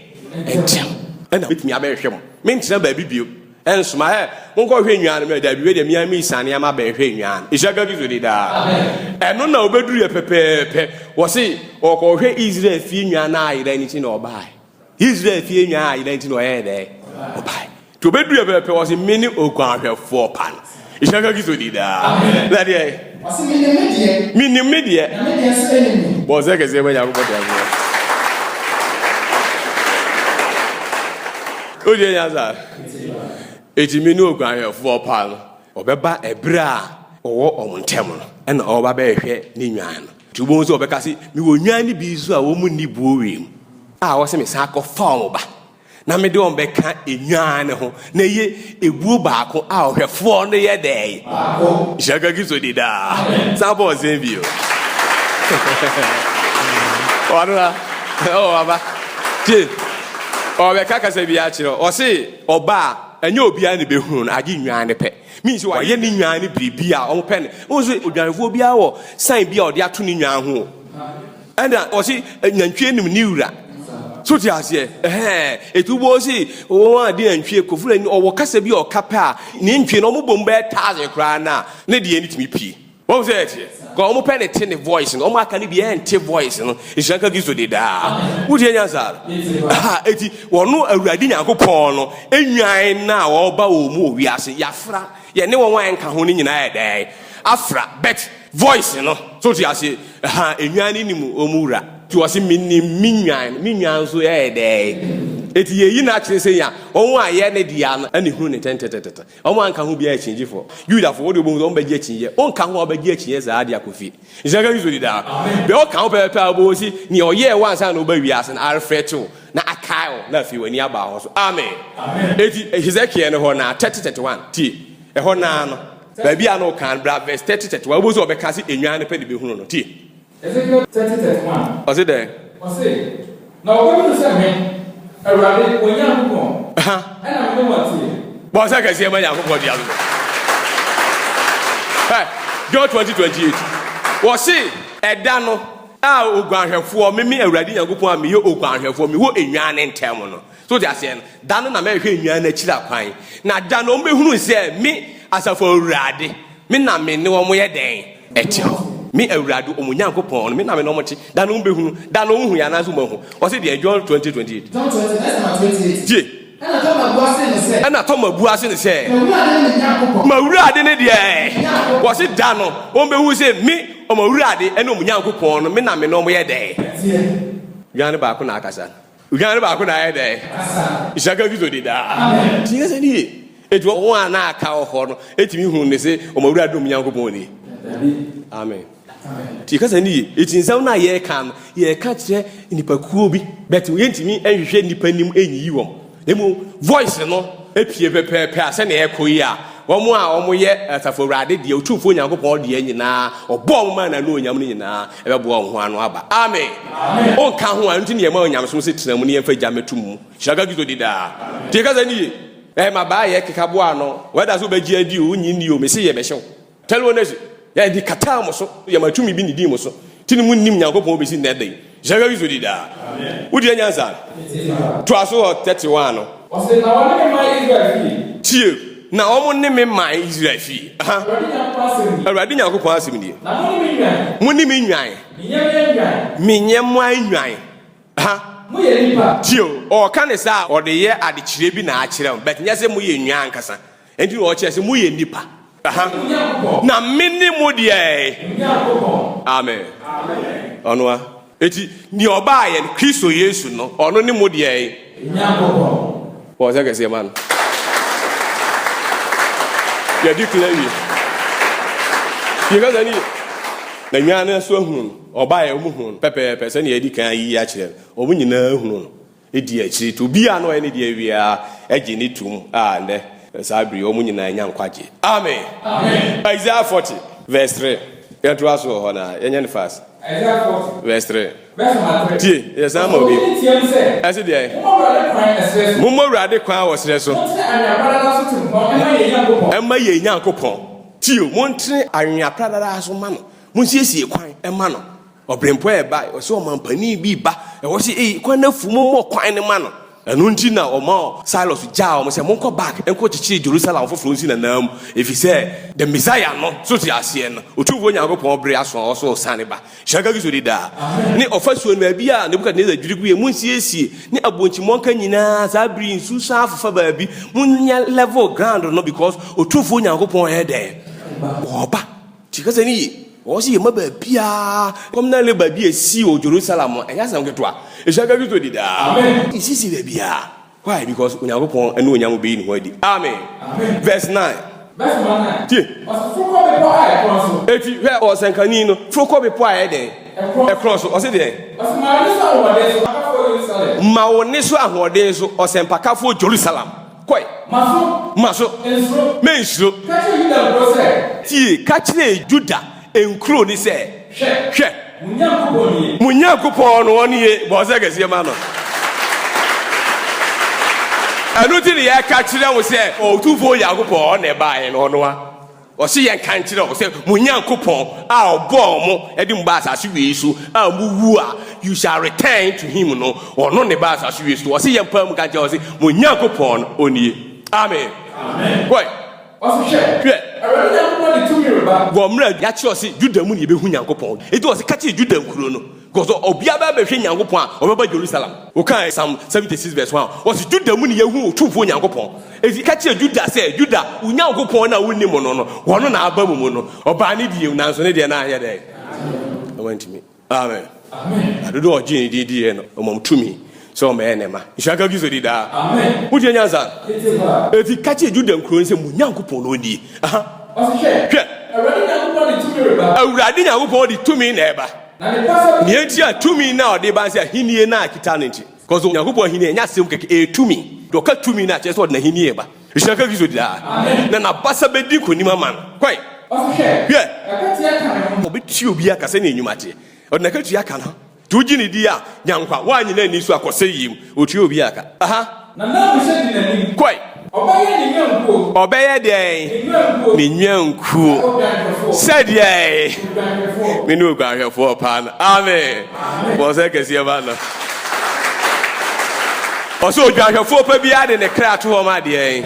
Entem. Ena bitimi abehwe mo. Me ntina ba bibio. Ensoma he monko hwe nwan me da bi we de mi ami sane ama ba hwe nwan. Ishaga gizo de da. Amen. Eno na obeduru ye pepepe. Wo se okọ hwe Israel fie nwan na ayira ni ti na obai. Israel fie nwan ayira ti na oyede. Obai. To obeduru ye pepepe wo se mini ogwanhwefo pan. Ishaga gizo de da. Amen. La de. Wo se mini medie. Na medie se enimi. Bo se ke se ba ya ko bodo. Oje nyaza. Eti mini ogwanhwefo pan. Obeba ebra owo omontem no ena oba ba ehwe ni nwan no tubo nso obeka se mi wo nwan ni bi so a wo mu ni buowem a wo se me sa akọfa omo ba na me de on beka enwan ne ho na ye ebuo baako a ohwefo no ye dey baako jaga gizo de da sabo zenbio ora aba ti obeka ka se bi a kire o se oba enye obi a ne behunu na agi nwan ne pe means wa ye ni nwan ni bibia o pen o so odwanfo bia wo sign bia o de ato ni nwan ho and o si nyantwe nim ni wura so ti ase etubo si o wa de nyantwe kofura ni o wo kasa bia o kapa ni ntwe no mo bom be taze kra na ne de ni timi pi wo say it go o mo pen it in voice no o ma ka ni bia ente voice no ishanka gizo de da wo de nya sar eti wono awurade nyankopon no enwan na wo ba wo mu owi ase yafra ye ne won wan ka ho ni nyina ye afra bet voice no so ti ase enwan ni mu omura ti wo se minwan so ye eti ye yi na kyerɛ sɛ ya ɔmo ayɛ ne dia no ɛne hunu ne tɛntɛtɛtɛ ɔmo anka ho bia akyinji fo Juda fo wo de bo ɔmo bɛgye akyinje ɔnka ho ɔbɛgye akyinje saa de akofi nhyɛka yuso di da be ɔka ho pɛpɛ abo si ne ɔyɛ wansa na ɔba wiase na arefreto na akaio na afi wani aba ho so amen eti Hezekiel ne hɔ na 30:31 tie ɛhɔ na no baabi a no kan bra verse 30:31 wo so ɔbɛka se enwan ne pɛ de behunu no tie Ezekiel 30:31 ɔse dɛ ɔse na ɔbɛmu sɛ me Awurade Onyankopɔn ɛna me wɔte bɔ sɛ kɛseɛ ma Nyankopɔn di aso John 20:28 wɔse ɛda no a oguanhwɛfoɔ meme Awurade Nyankopɔn a meyɛ oguanhwɛfoɔ mewɔ enwan ne ntɛm no so de aseɛ no da no na mɛhwɛ enwan no akyiri akwan na da no ɔmbɛhunu sɛ me asafo Awurade me na me ne wɔn yɛ dɛn ɛtew me Awurade Onyankopɔn no me na me no mɔte da no mbɛhunu da no hu ya na so mahu ɔse de John 20:28 John 20:28 tie ɛna Toma buase ne sɛ Mawurade ne deɛ wɔse da no ɔmbɛhu sɛ me Mawurade ɛne Onyankopɔn no me na me no yɛ dɛn Gane baako na akasa Gane baako na ayɛ dɛn Isaka gizo de da tiɛ sɛ ni etu wɔn a na aka hɔ no etimi hu ne sɛ Mawurade Onyankopɔn ni amen ti kasa ni etinsam na ye kan ye ka kire nipakuo bi bet yentimi ehwehwe nipa nim enyi wom emu voice no epie pepepe ase na ekoyi a wɔn a wɔn yɛ asafo Awurade de otufo Nyankopɔn de nyina ɔbɔ wɔn ma na no onyam no nyina ɛbɛbɔ wɔn ho ano aba amen on ka ho a nti ne ma onyam so se tena ne yɛmfa gya metum hyaga gizo di da ti kasa ni ma ba ye kekabo ano weda so bagye adi o nyi ni o me se ye behyew tell one nesi ya di kata mo so ya matumi bi ni di mo so tini mu nim Nyankopɔn be si na dai hyaga gizo di da wodi anyansa to aso 31 no o se na wona me ma Israel fi tie na omo ne me ma Israel fi Awurade Nyankopɔn asem ni na mo ni me nwan menyem anwan mo ye nipa tio o ka ne sa o de ye adekyire bi na akyerɛ but nya sɛ mo ye nwan kasa enti o kyerɛ sɛ mo ye nipa na mini mo de amen onwa eti ni oba ye Kristo Yesu no ono ni mo de o se kese man ya declare because ani na nwan na so ahunu oba ye omuhunu pepe se na ye di kan yi a kyerɛ o mu nyina ahunu no edi akyiri to bia no ye ne de awia agi ni tum nde sabri o mu nyina nya nkwaje amen Isaiah 40 verse 3 ya to aso ho na enya ne fast Isaiah 40 verse 3 verse 3 tie yes am obi ase de mo Awurade kwan wo sere so emma ye Nyankopɔn tio mo ntre anwea pradara so ma no mo siesie kwan emma no obrempo e ba o so mampani bi ba e wo se kwan na fu mo kwan ne ma no enu nti na omo Silas jaa omo se monko back enko chichi Jerusalem foforo nsi na nam efi se the Messiah no so ti ase no otuvo Nyankopɔn bre aso so sane ba hyaga gizo di da ni ofasuo no abi a Nebukadnezar dwirigu ye munsiesie ni abonchi monka nyina za bri nsu sa afofa ba abi munya level ground no because otuvo Nyankopɔn he de oba tikase ni o si ma ba bia kom na le ba bia si o Jerusalem eya sam ketwa hyaga gizo di da amen isisi ba bia why because Nyankopɔn enu onyam be ni ho adi amen verse 9 verse 9 tie froko be po a cross eti he o sankani no froko be po a den e cross o se de ma woni so ahode so o sempakafo Jerusalem koi maso mensro tie ka kire Juda enkro ni se hwe Munyankopɔn no oni ye bo se gese ma no anu ti ne ya ka kire wo se o tufo Yakopɔn na ba ye no no o se ye kan kire wo se Munyankopɔn a obo mo e di mba asase wi so a mu wu a you shall return to him no ono ne ba asase wi so o se ye pam ka kire wo se Munyankopɔn oni amen koi o se hwe Gomra ya chi o se Juda mu ne be hu Nyankopɔn edi o se ka chi Juda nkuro no gozo obia ba be hwe Nyankopɔn a obeba Jerusalem o kan Psalm 76 verse 1 o se Juda mu ne ye hu otufo Nyankopɔn edi ka chi Juda se Juda Nyankopɔn na wonni mo no wono na aba mu no oba ne die na so ne die na aya dai I want me amen adodo o gini di no omom tumi so me enema nhyaka gizo di da amen wo die nyansa etiwa efi kache Juda nkuro nse mu Nyankopɔn no di aha ɔsɛ hwɛ awurade Nyankopɔn di tumi na eba ne etia tumi na ɔde ba nse hinie na akita no nti cause Nyankopɔn hinie nya sem keke tumi do ka tumi na kyerɛ sɛ ɔde na hinie eba nhyaka gizo di da na na basa bedi konima man kwai ɔsɛ hwɛ akatia kan obeti obi aka sɛ na enyuma te ɔde na katua ka no tuji ni di a nyankwa wa nyina ni so akɔsɛ yim otu obi aka aha na na bi se di nani kwai ɔbɛyɛ ni nyankuo ɔbɛyɛ den ni nyankuo sɛdeɛ me no gwanhwɛfoɔ paa no amen bɔ sɛ kɛseɛ ba no ɔsɛ odwanhwɛfoɔ pa biara de ne kra to hɔ ma deɛ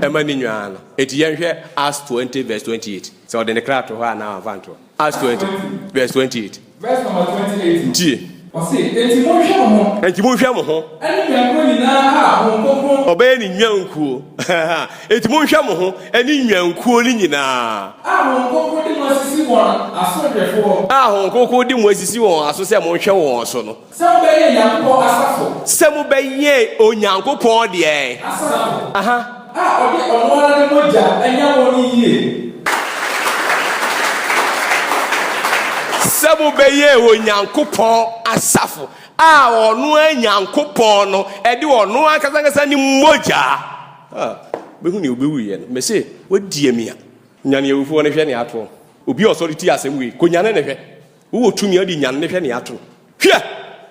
ɛma ni nyaa no eti yɛnhwɛ Acts 20 verse 28 sɛ ɔde ne kra to hɔ a na amfa nto Acts 20 verse 28 verse number 28 tie ɔsɛ enti mo hwɛ mo ho ɛne nyankuo nyinaa a mo nkɔnkɔn ɔbɛyɛ ni nyankuo enti mo hwɛ mo ho ɛne nyankuo ni nyinaa a mo nkɔnkɔn de mo asisi wɔn asodwɛfoɔ a ho nkoko di mo asisi wɔn aso sɛ mo hwɛ wɔn so no sɛ ɔbɛyɛ nyankopɔn asafo sɛ mo bɛyɛ onyankopɔn deɛ asafo aha a ɔde ɔno ara ne mogya ɛnya wɔn yie sɛ mo bɛyɛ onyankopɔn asafo a ɔno anyankopɔn no ɛde ɔno akasakasa ni mogya bɛhu ne obɛwu yɛ no mɛsɛ wadie mi a nyane awufoɔ no hwɛ ne ato obi ɔsɔre ti asɛm wei konyane ne hwɛ wowɔ tumi ade nyane ne hwɛ ne ato hwɛ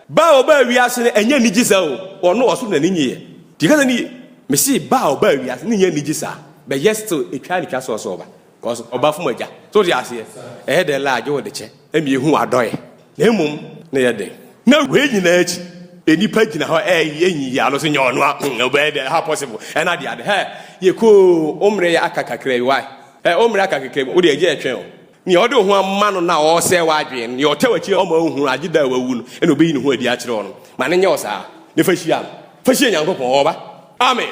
ba ɔba wiase no ɛnyɛ nigye saa o ɔno ɔso na ne nyɛ di kasa ne mɛsɛ ba ɔba wiase ne nyɛ nigye saa bɛyɛ still etwa ne twa so ɔba cause ɔba fom agya so de aseɛ ɛyɛ de la agye wo de kyɛ ɛmi ehu adɔyɛ na emom na yɛ de na wei nyinaa akyi enipa gyina hɔ ɛyi ya no so nyɛ ɔno a ɔbɛyɛ de how possible ɛna de ade hɛ yɛ ko omre yɛ aka kakra yi why omre aka kakra yi wo de agye ɛtwɛn o ni ɔde ho ama no na ɔsɛ wadwen ni ɔtɛ wakyi ɔma ohu agye da wawu no ɛna obeyi ne ho adi akyerɛ ɔno ma ne nyɛ ɔsaa ne fa hyia Nyankopɔn ɔba amen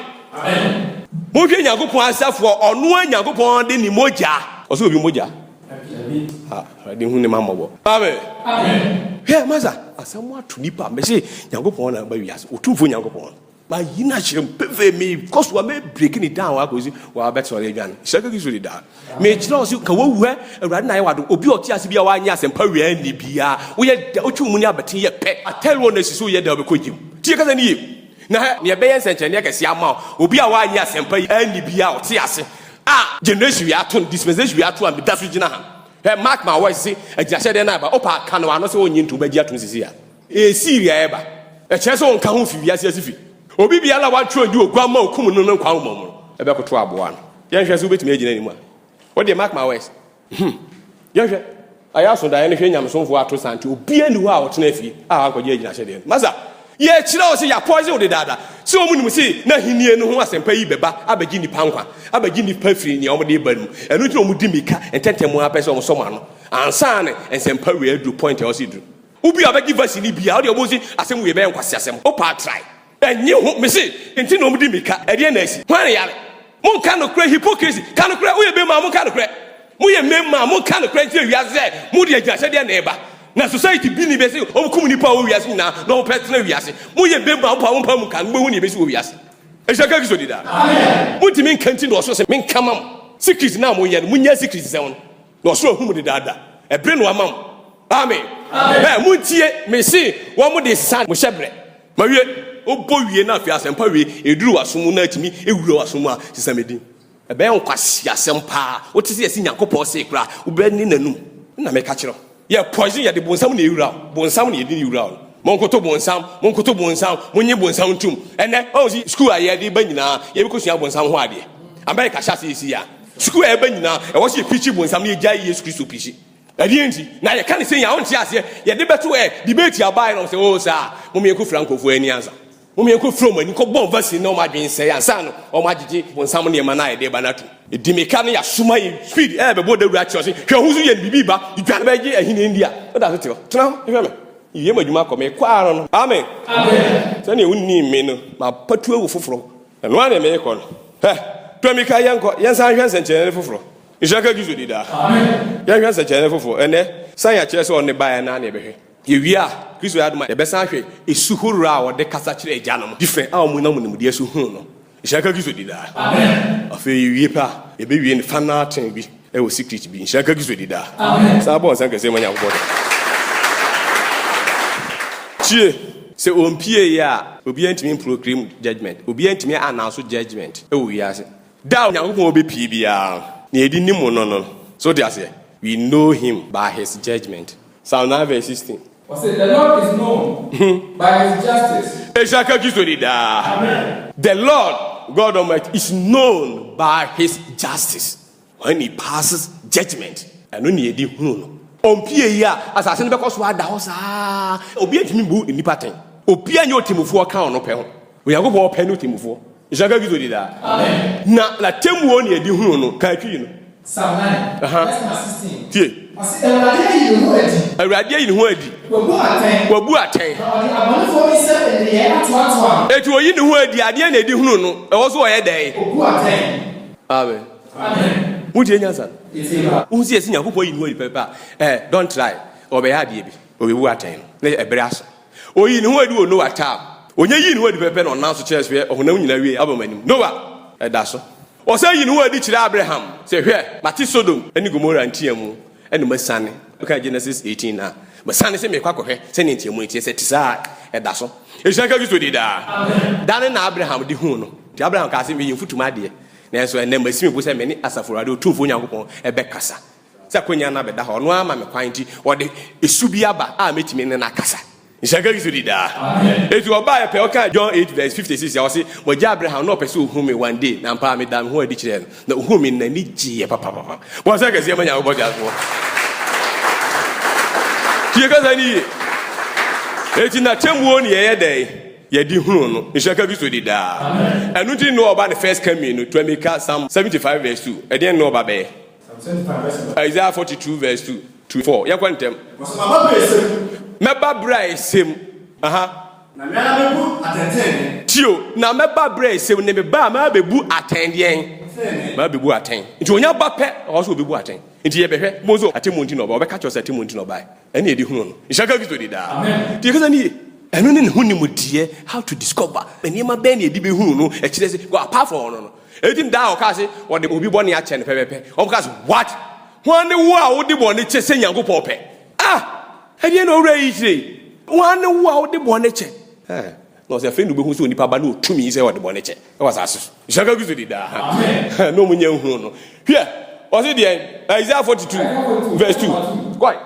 mo hwɛ Nyankopɔn asafoɔ ɔno Nyankopɔn de ni mogya ɔsɛ obi mogya de hu ne mamɔbɔ amen hwɛ masa asɛm ato nipa mɛsɛ Nyankopɔn na ba wiase otumfo Nyankopɔn ba yi na kyerɛ mpɛfɛ me kɔso wa me break ni down wa kɔsi wa bɛtɔ adwane sɛka ki so de da me kyerɛ ɔsi ka wawu hɛ awurade na ayɛ wado obi ɔte ase bi a wanyɛ asɛmpa wia ni bia woyɛ da otwe mu ni abɛten yɛ pɛ atɛl wɔ na sisi woyɛ da obɛkɔ gyim tie kasa ni ye na hɛ ne yɛbɛyɛ nsɛnkyerɛnneɛ kɛse ama obi a wanyɛ asɛmpa yi ani bia ɔte ase a generation wi ato dispensation wi ato a me da so gyina ha hɛ mark my words say agyinahyɛ dɛ na ba opa ka no ano sɛ wonyi nto bɛgye ato sisi a Syria ɛba ɛkyerɛ sɛ ɔnka ho fi wiase asifi obi bia la watwe ndi ogwama okum no no nkwa mo ɛbɛkoto aboa no yɛnhwɛ sɛ wobɛtumi agyina ni mu a what dey mark my words yɛnhwɛ ayaso da yɛ ne hwɛ nyamsomfo ato sante obi ani hɔ a ɔtena afie a akɔgye agyinahyɛ dɛ masa yɛ kyerɛ wo sɛ ya poison wo de dada sɛ ɔmu nim sɛ na hinie no ho asɛmpa yi bɛba abɛgye nipa nkwa abɛgye nipa firi nea ɔmo de ba no ɛno nti ɔmo di mika ntɛntɛm apɛ sɛ ɔmo sɔma no ansa ne nsɛmpa wei adu point a ɔsi du ubi abɛgye vaccine bia ɔde ɔmo si asɛm wei bɛyɛ nkwasi asɛm opa try ɛnye ho me se nti na ɔmo di mika ɛdeɛ na asi hwan yare mo nka no kora hypocrisy ka no kora woyɛ bɛma mo ka no kora mo yɛ mɛma mo ka no kora nti wiase sɛ mo de agyinahyɛdeɛ na ɛba na society bi ni be say o kum nipa o wiase na no personal wiase mo ye bemba o pa mu kan gbehu ni be say o wiase e shaka ki so dida amen mo ti min kanti no so se min kamam secret na mo ye no munya secret se won no so hu mu de dada e bre no amam amen amen mo tie me se wo mo de san mo hyebre ma wie o bo wie na afi asem pa wie eduru wasom na atimi ewura wasom a sisamedi e be nkwasi asem pa o ti se yesi Nyankopɔn se kra wo be ni nanum na me ka kire ye poison ye de bonsam na ewura bonsam na ye di ewura monkoto bonsam monye bonsam tum ene o si school a ye de ba nyina ye bi kosua bonsam ho ade America sha se isi ya school e ba nyina e wo se pichi bonsam na ye gya Yesu Kristo pichi ade enti na ye ka ne se ya won ti ase ye de beto debate abai no se o sa mo me ku francophone ani ansa mo me ku from ani ko bon vaccine na o ma dwen se ansa no o ma gigi bonsam na ye ma na ye de ba na tu edimeka no ya suma ye speed be bo da wura chi o se hwe hu so ye bibi ba idwane ba gi ahine india o da so te o tena hwe me ye madwuma kɔ me kwa no amen amen sɛ ne wonni me no ma patu awu foforo ɛno ane me kɔ no to mi ka yɛnkɔ yɛnsan hwɛ nsɛnkyerɛnne foforo nhyaka gizo di da amen yɛnhwɛ nsɛnkyerɛnne foforo ɛnɛ san ya kyerɛ sɛ ɔne baeɛ na ne bɛhwɛ Yewia Kristo ya duma yebesa hwe esuhoro a wode kasa kire agya no different a omu na mu de esu hu no ishaka Kristo dida amen afi yewie pa yebewie ne fana aten bi e wo secret bi ishaka Kristo dida amen sabo on sanka se manya ko tie se ompie ya obi antimi proclaim judgment obi antimi announce judgment e wo wiase da nyankopon obepie bia na edi nimu no so they say we know him by his judgment. Psalm 9 verse 16. The Lord is known by his justice. Amen. The Lord God Almighty is known by his justice when he passes judgment. And when he did ompie ya asase ne bekoso ada ho saa obi atimi bu nipa ten obi anyo timufo ka ono pe ho oyagobo pe no timufo ishaka gizo dida amen na temuo ne edi hunu no ka twi no Psalm 9 verse 16 tie awurade yi ne ho adi wabu aten amanfo bi se ne ye atoatoa etu oyi ne ho adi ade na edi hunu no ewo so oye dan obu aten amen amen mudi enyansa unsi esi nyakopo yi ne ho adi pepa don't try obe ya ade bi obebu aten na ebere aso oyi ne ho adi wo no atam onye yi ne ho adi pepe na onanso church we ohunam nyina wie abamanim nowa edaso o say yi ne ho adi kire Abraham se hwe mati Sodom ani Gomora ntiamu enu masane look Genesis 18 na masane se mekwa kohwe se ne ntiamu ntie se tisa edaso ehyanka Kristo di da amen dane na Abraham di hu no ti Abraham ka se me yimfutuma de na enso ene masimi bo se me ni asafurade otumfo Nyankopon ebekasa se konya na beda ho no ama me kwan ti ode esubi aba a metimi ne na kasa ishaka Kristo di da amen etu oba ya pe oka John 8 verse 56 ya wo se mo ja Abraham no pese ohu me one day na mpa me dam ho adi kire no na ohu me na ni giye papa wo se ka se manya obo ja so tie ka zani eti na temuo ne ye dey ye di hunu no ishaka Kristo di da amen enu ti no oba the first coming no to make Psalm 75 verse 2 e dey no oba be Psalm 75 verse 2 Isaiah 42 verse 2 to 4 ya kwantem meba bra esem aha na me na bebu atenten tio na meba bra esem ne meba ma bebu atendien ma bebu aten nti onya ba pe also bebu aten nti ye behwe mozo atemonti no ba obeka cho atemonti no ba ene edi hunu no ishaka Kristo di da amen ti kaza ni eno ne hunu mudie how to discover enema be ne edi be hunu no e kire se go apart from no edim da o ka se wo de obi bone a che ne pepepe o ka se what one wo a wo de bone che se Nyankopon pe edi no ora yi tire one wo a wo de bone che no se fendu be hu so nipa ba na otumi se wo de bone che e was aso ishaka Kristo di da amen no munya hunu no hwe o se de Isaiah 42 verse 2 quite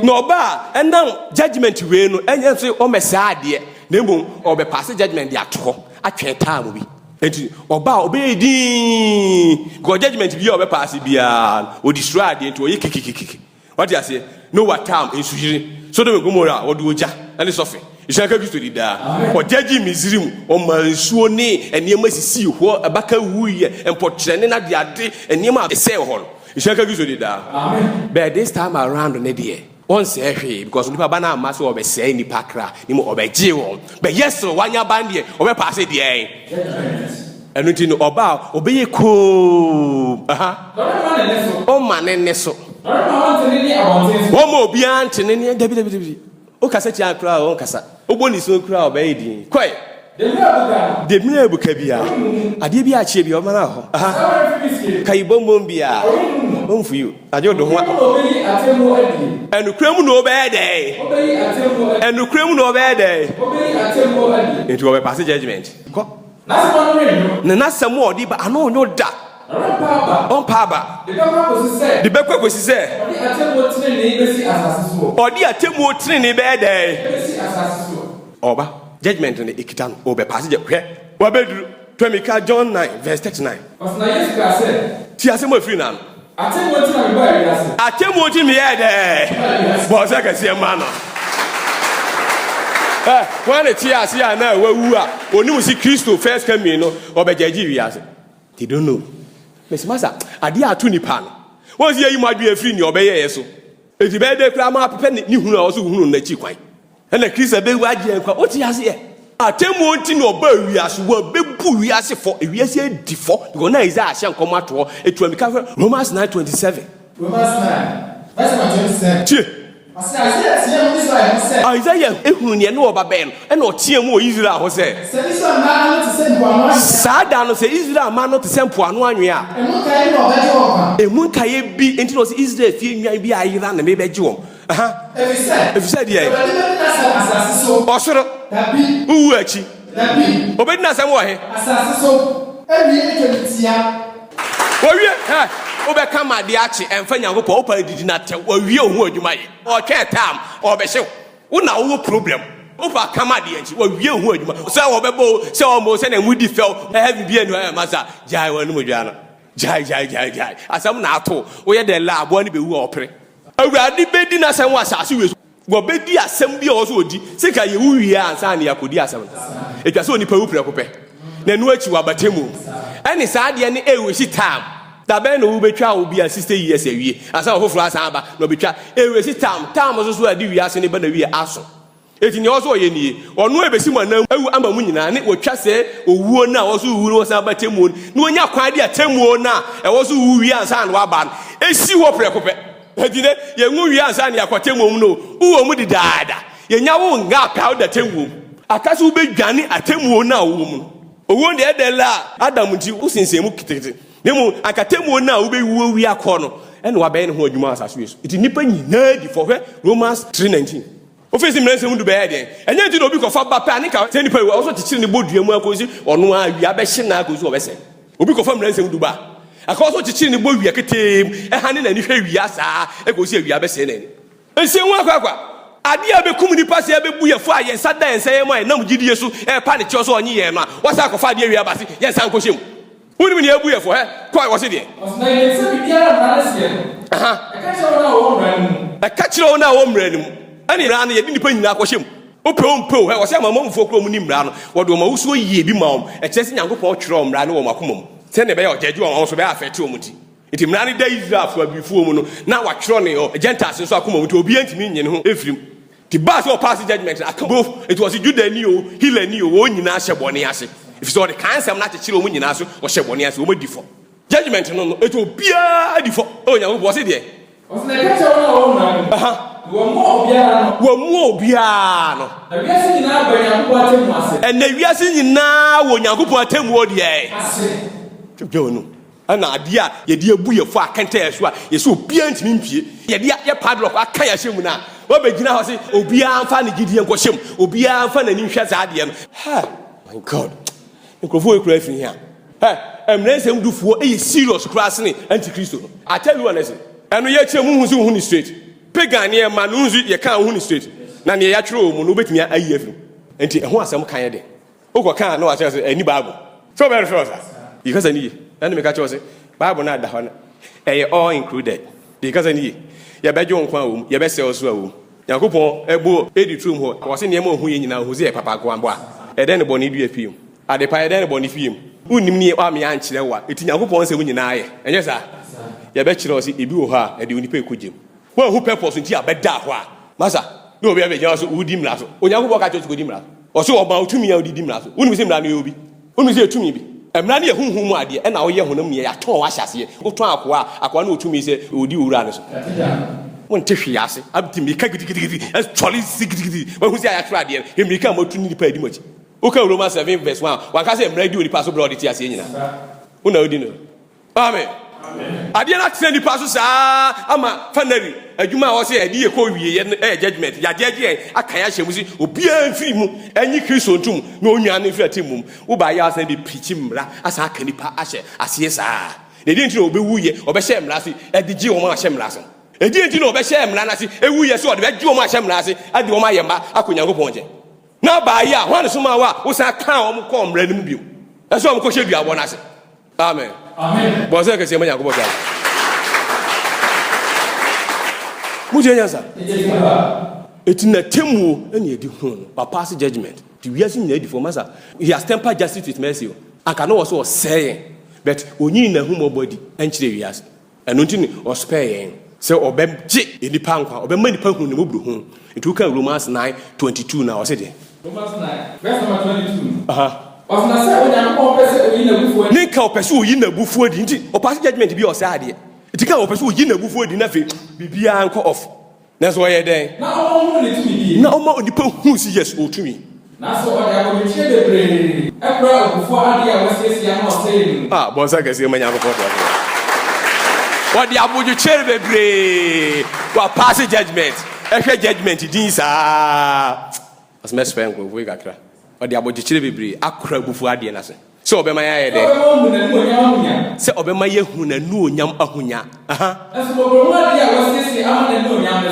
no ba and now judgment we no enye so o mesa ade na mbom o be pass judgment dia to atwe time bi enti oba obedi go judgment bi o be pass bia o destroy ade enti o ye kikikiki what you say no what time ensuhiri so de Gomora wo do oja and sofin ishaka Kristo di da o judge Misrim o mansuo ne enema sisi ho abaka wuye empotrene na de ade enema ese ho ishaka Kristo di da amen but this time around ne de once ehwe because nipa ba na amaso obe say nipa kra ni mo obe je won but yes wanya bande obe pass de en enu ti no oba obe ye ko aha o manene so o mo obi antene ne dabi o kasa ti akra o kasa o boni so kra obe yedi koi de mi ebuka bia ade bi a chie bi o mara ho aha kai bombom bia on for you ajo do ho enu kremu no obe dey enu kremu no obe dey it will pass judgment ko na samu odi ba ano onyo da on paba de be kwakwesi se odi atemu otine be dey oba judgment ne ikitan obe pass je hwe wa beduru to mika John 9 verse 39 na yes class ti asemo free na atemu oti mi ye dey bo se ka se ma no when ti ase na wawu a onimu si Kristo first coming no obejaji wi ase they don't know mesimasa ade atu nipa no won si yi madwe free ni obeye yeso eti be de kra ma pepe ni hunu a wo so hunu na chi kwan na Kristo be waje en kwa oti ase e atemu oti no ba wi ase wo be bu wi ase fo wi ase edi fo because na Isaiah ahye nkomo ato etu amika Romans 9:27 Romans 9 verse 27 tie Isaiah ehunu ne no obaben e na otie mu Israel ho se sada no se Israel ma no te sempo anu anwe a emu kaye bi enti no se Israel fie nwan bi ayira na me beje wom efisa die osoro uwu achi obedi na sam wo he asase so ewie etwetia owie obeka made achi emfa nyankopɔ opa didi na te owie ohu adwuma ye ɔtwe tam ɔbɛhye wo na wo problem opa kama de anchi owie ohu adwuma sɛ ɔbɛbɔ sɛ ɔmo sɛ na mudi fɛw heavy bi anu masa jai wanu modwa no jai asam na ato wo ye de la abo ne bewu ɔpere awurade bedi na asɛm asase we go bedi asɛm bi a ɔso odi sika ye wu wie ansa na yakodi asɛm etwa sɛ onipa wu pere kopɛ na nu achi wa batemu ɛne saa de ne ewesi tam da ben no betwa obi a 60 years awie asa ofoforo asa aba no betwa ewesi tam so adi wi ase ne ba na wi aso eti ne oso ye nie ono ebesi manam awu amba mu nyina ne wotwa se owuo na oso wu no sa batemu ne onya kwan de atemu na e woso wu wi ansa na waba no esi wo prekope eti ne ye nwu wi ansa na yakotemu mu no uwo mu didaada ye nya wo nga pa da temu akase wo bedwane atemu na wo mu owo de edela adam nti usinsemu kitikiti nemu akatemu na wo be wuo wi akọ no ene wa be ne ho adwuma asase yesu iti nipa nyina di for Romans 3:19 ofisi mrense mundu be ya den enye nti no obi ko fa ba pa ne ka se nipa wo so tichiri ne bodua mu akosi ono a wi abehye na akosi obese obi ko fa mrense mundu ba akoso tichiri ne bodua ketem ehane na ni hwe wi asa akosi wi abese na ni ense hu akwa ade a bekum nipa se abebu ye fo a yensa da yensa ye ma nam gidi yesu pa ne che so onye ye no a wasa akofa ade wi abase yensa nkohyem woni ni abu ye fo kwa wo se de na yensa bibiara na se aka chiro na wo mranim ani ra na ye nipa nyina akohyem opeo wo se amamamfo kro mu ni mra no wo de o ma wuso yie bi ma wo e kyese nyankopon twiro mra no wo makomam se ne be ye ojeje wo so be afete o muti iti mra ni da Israel fo abifu mu no na wa twiro ne o gentiles so akomam ti obi antimi nyen ho efrim ti ba so pass judgment both it was Judah ni o Hillel ni o wo nyina hye bone ase if so the cancel na chechire o mu nyina so o hye bone ase o madi fo judgment no no eto bia di fo o nya wo se de o se na ka che wona wo mra wo mu obia no na wiase nyina ba Nyankopon atemu ase na wiase nyina wo Nyankopon atemu o de ase twebwe no ana ade a ye de abu ye fo akanta ye so a ye so obia ntimi mpie ye de ye padlock aka ya hye mu na wo be gina ho se obia amfa ne gidie nko hyem obia amfa na ni hwe za ade no ha my god mikrofo e kura fi hia emrense mdufuo e serious class ni antichrist no I tell you honestly eno ye kire mu hu hu ni straight pagan ne ma no nzu ye kan hu ni straight na ne ya twere mu no betumi ayi afiri enti eho asem kan ye de okọ kan na wa say ani bible so very first because ani na me ka che say bible na da ho na all included because ani ye be jo nkwa wo ye be se oso awo yakopon egbo editrum ho wo se ne ma hu ye nyina ho ze papa ko ambo a eden bo ne du afiem ade pa eden bo ne fiem unim ni wa me ya nkyere wa eti yakopon se mu nyina aye enye sa ye be kire o se ebi wo ha e de onipa ekogem wo hu purpose nti abeda ho a masa no obi abeja so udi mra so onyankopon ka chocho udi mra o so oba otumi ya udi mra so unim se mra na obi unim se etumi bi emra na ye hunhu mu ade e na wo ye honam ne ya ton wa hyase wo ton akwa na otumi se odi wura ne so won te hwe ase abti mi ka gidigidi as choli sigidi wo hu se ya tra ade e mi ka motu ni pa edi machi o ka Romans 7:1 wa ka se emra di onipa so blood ti ase nyina una odi no amen ade na tse ni paso saa ama fanary adwuma wo se ade ye ko wie ye judgment ya jeje akan ya hyemusi obia mfiri mu anyi Kristo ntum na onwa ne mfiri atemum wo ba ya asan de preach mra asa aka nipa ahye ase saa de di ntino obewuye obehye mra se edigi wo ma ahye mra se edi ntino obehye mra na se ewuye se odebegi wo ma ahye mra se ade wo ma yema akonyankopon je na ba ya hwan so ma wa wo sa kan wo ko mra nim bio eso wo ko hye duabo na se amen amen boze ke se manya ko boza muje nyansa etina temu ene edi hu papa se judgment the we asin na edi for masa he has tempered justice with mercy aka no was saying but onyi na hu mobody enchire we as eno ntini o spare yen se obemje enipa nkwa obemma nipa hu ne mobru hu etu ka Romans 9:22 na o se de Romans 9 verse number 22 Osna se onyankopon pese oyi na bufuo ni ka opese oyi na bufuo di nti o pass judgment bi o se ade etika opese oyi na bufuo di na fe bibia nko off That's why you're there. Now, only people who see yes, oh, to me. That's what I will share the brain. Before I was saying, boss, I can see my young photo. What the Abu chair the brain? What pass judgment? Every judgment, it is as mess friend with Wigakra. What the Abu chair the brain? I crab before I did nothing. So, be my eye there. Say, Obey my yahoo and no yam ahunya.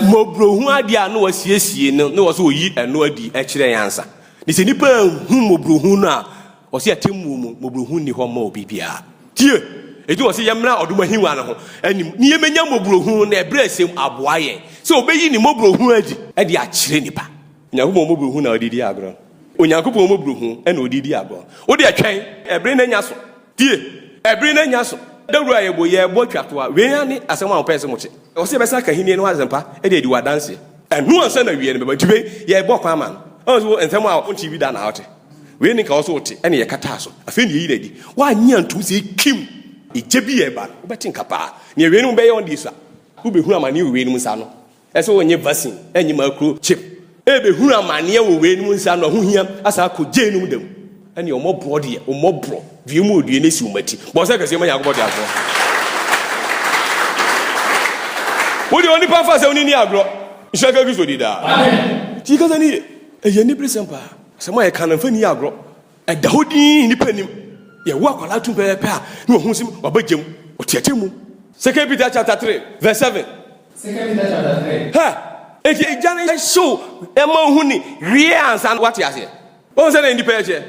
Mobro, who I dear no was yes, no was who eat and no the actually answer. This is Nipper whom Mobruhuna or see a Tim Mobruhuni homo BPR. Dear, it was a yamna or do my hiwana, and near me Mobruhun, their breast him abwaye. So, obey the Mobruhun at the Achinipa. Now, Mobruhuna did Diagram. Onyankopon mo bruhu e na odidi agbo wo de atwen ebre na nyaso die ebre na nyaso dawura ye bo ye bo twato a we ani asem a opese mo che o se besa ka hini no azempa e de di wadanse enu ansa na wie ne be batibe ye bo kwa man o so ensem a onti bi da na hote we ni ka o so ote e ne ye kata so afi ni yi dadi wa nya ntum se kim eje bi ye ba wo betin kapa ne we ni mo be ye on di so wo be hu amani we ni mo sa no e so onye vaccine enyi makro chip ebe hu amane wo we nimu nsa no ho hia asa ko je nimu dem ene o mobro de o mobro wie mu odue na si umati bo se kase ma yagobo de agro wo de oni pa fa se oni ni agro nshaka bi so di da amen ti kaza ni ye ni presempa se ma ye kan fa ni agro e da hodi ni panim ye wo akwala tun pe pe a ni ho sim wabagem o tietemu 2 Peter chapter 3 verse 7 2 Peter chapter 3 ha if you Johnny show among Huni, Rians and what you say. Oh, say in the page.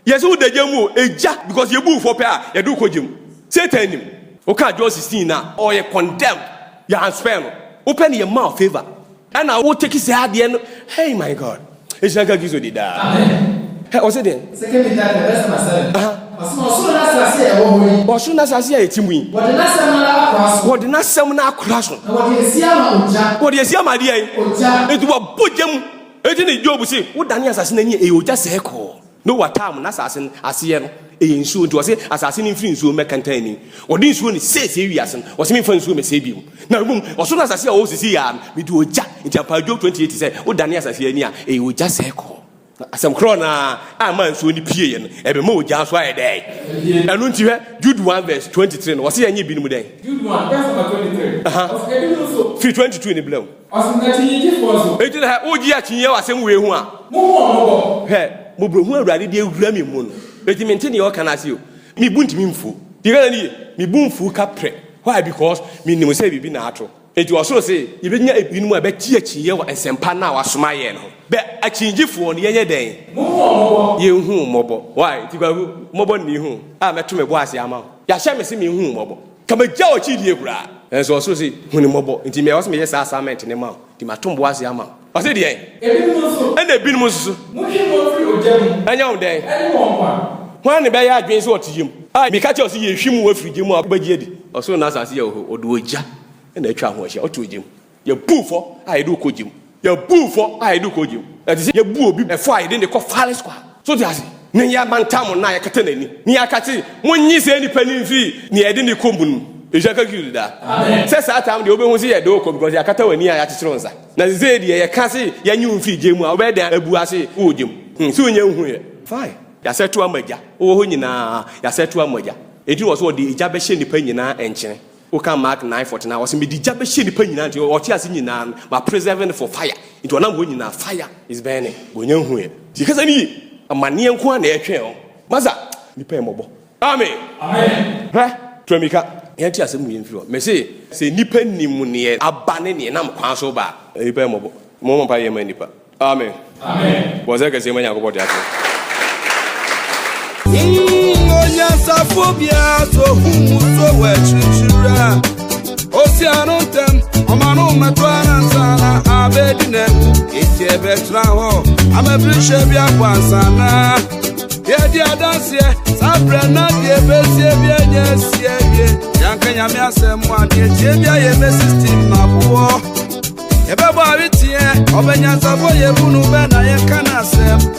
Yes, who the Jamu, a jack because you move for pair, you do cojum. Say to him, okay, Joe 16 now, or you condemn your unspell. Open your mouth, favor. And I will take his head at the end. Hey, my God. It's like a gizo did that. Amen. What's it then? 2 Peter, the rest of myself. As soon as I see a team, what did not summon our class? What do you see, my dear? It was put them. It didn't job say, what Daniel assassin, you just echo. No, what time, assassin, as here, a soon to say, assassinating friends who make containing. Or this one says serious, or some friends who may save you. Now, as soon as I see all the sea, we do a jack in Japan 28 say, what Daniel assassin, you just echo. Some crona, a man so ni pie no e be mo ja so aye dey enu nti he Jude 1 verse 23 no wose anye bi no mu dey Jude 1 verse 23 of ebi no so fi 22 ni blem osina chinyi forso eti na oji achinye wasem we hu a mo he mo bro hu awurade de ewura mi mu no eti mente ne o kana se o mi bu ntimi mfu diga ni mi bu mfu ka pre why because mi nim se bibi na ato eti osoro se yebenya ebinu a be tie achinye wa esempa na wasoma ye no be achinjifo no yenye den ye hu mobo why ti gba mobo ni hu a meto me bo ase ama ya hye me se me hu mobo kama gya o chi die kura enso osoro se hu ni mobo nti me was me yes assignment ne ma ti mato bo ase ama o se die ebinu so ena ebinu so mo hwe mo fri ojam anya o den eni mo kwa hwan ne be ya adwen se otiyim a me ka che o se ye hwim wo fri gim a ba gi edi osoro na asase ye o do oja ena atwa ho hye otojim ye bufo a ye do kojim ya bu for I do kojim that is ya bu obi e for I dey call fale squad so dey ase ne ya mantam na ya kata nani ni akati munyi se ni pani fi ni e dey ni kombun e jaka giru da amen se sa tam dey obehu se ya do ko because ya kata wani ya kyekyere nsa na ze dey ya ka se ya nyu fi gemu a obe dey abu ase wo gem so nya hu ye fine ya setu amaja wo ho nyina ya setu amaja edi wo so dey eja be hye ni pa nyina enkyene Oka Mark 9:49 was me di jabe hye ni pa nyina nti o ti ase nyina ma preserving for fire nti ona go nyina fire is burning gonya hu ye ti kasa ni amane enko na ehwe o maza ni pa emobo amen amen ha twamika ye ti ase mu ye mfiro me se nipa nimu ne abane ne nam kwan so ba ni pa emobo mo pa ye ma nipa amen amen boza ka se manya go bodi ase Phobia so who so well chura Oceanontem Omano Matwana Sana Abedine Ite Betra ho I'm a Brishabia Kwansana Dia dance here Sabrina de Bessia yes Yankanya Miasem one Jebia ye system na buo Ebeba bitie Obenya Savo ye bunu bena ye kana sem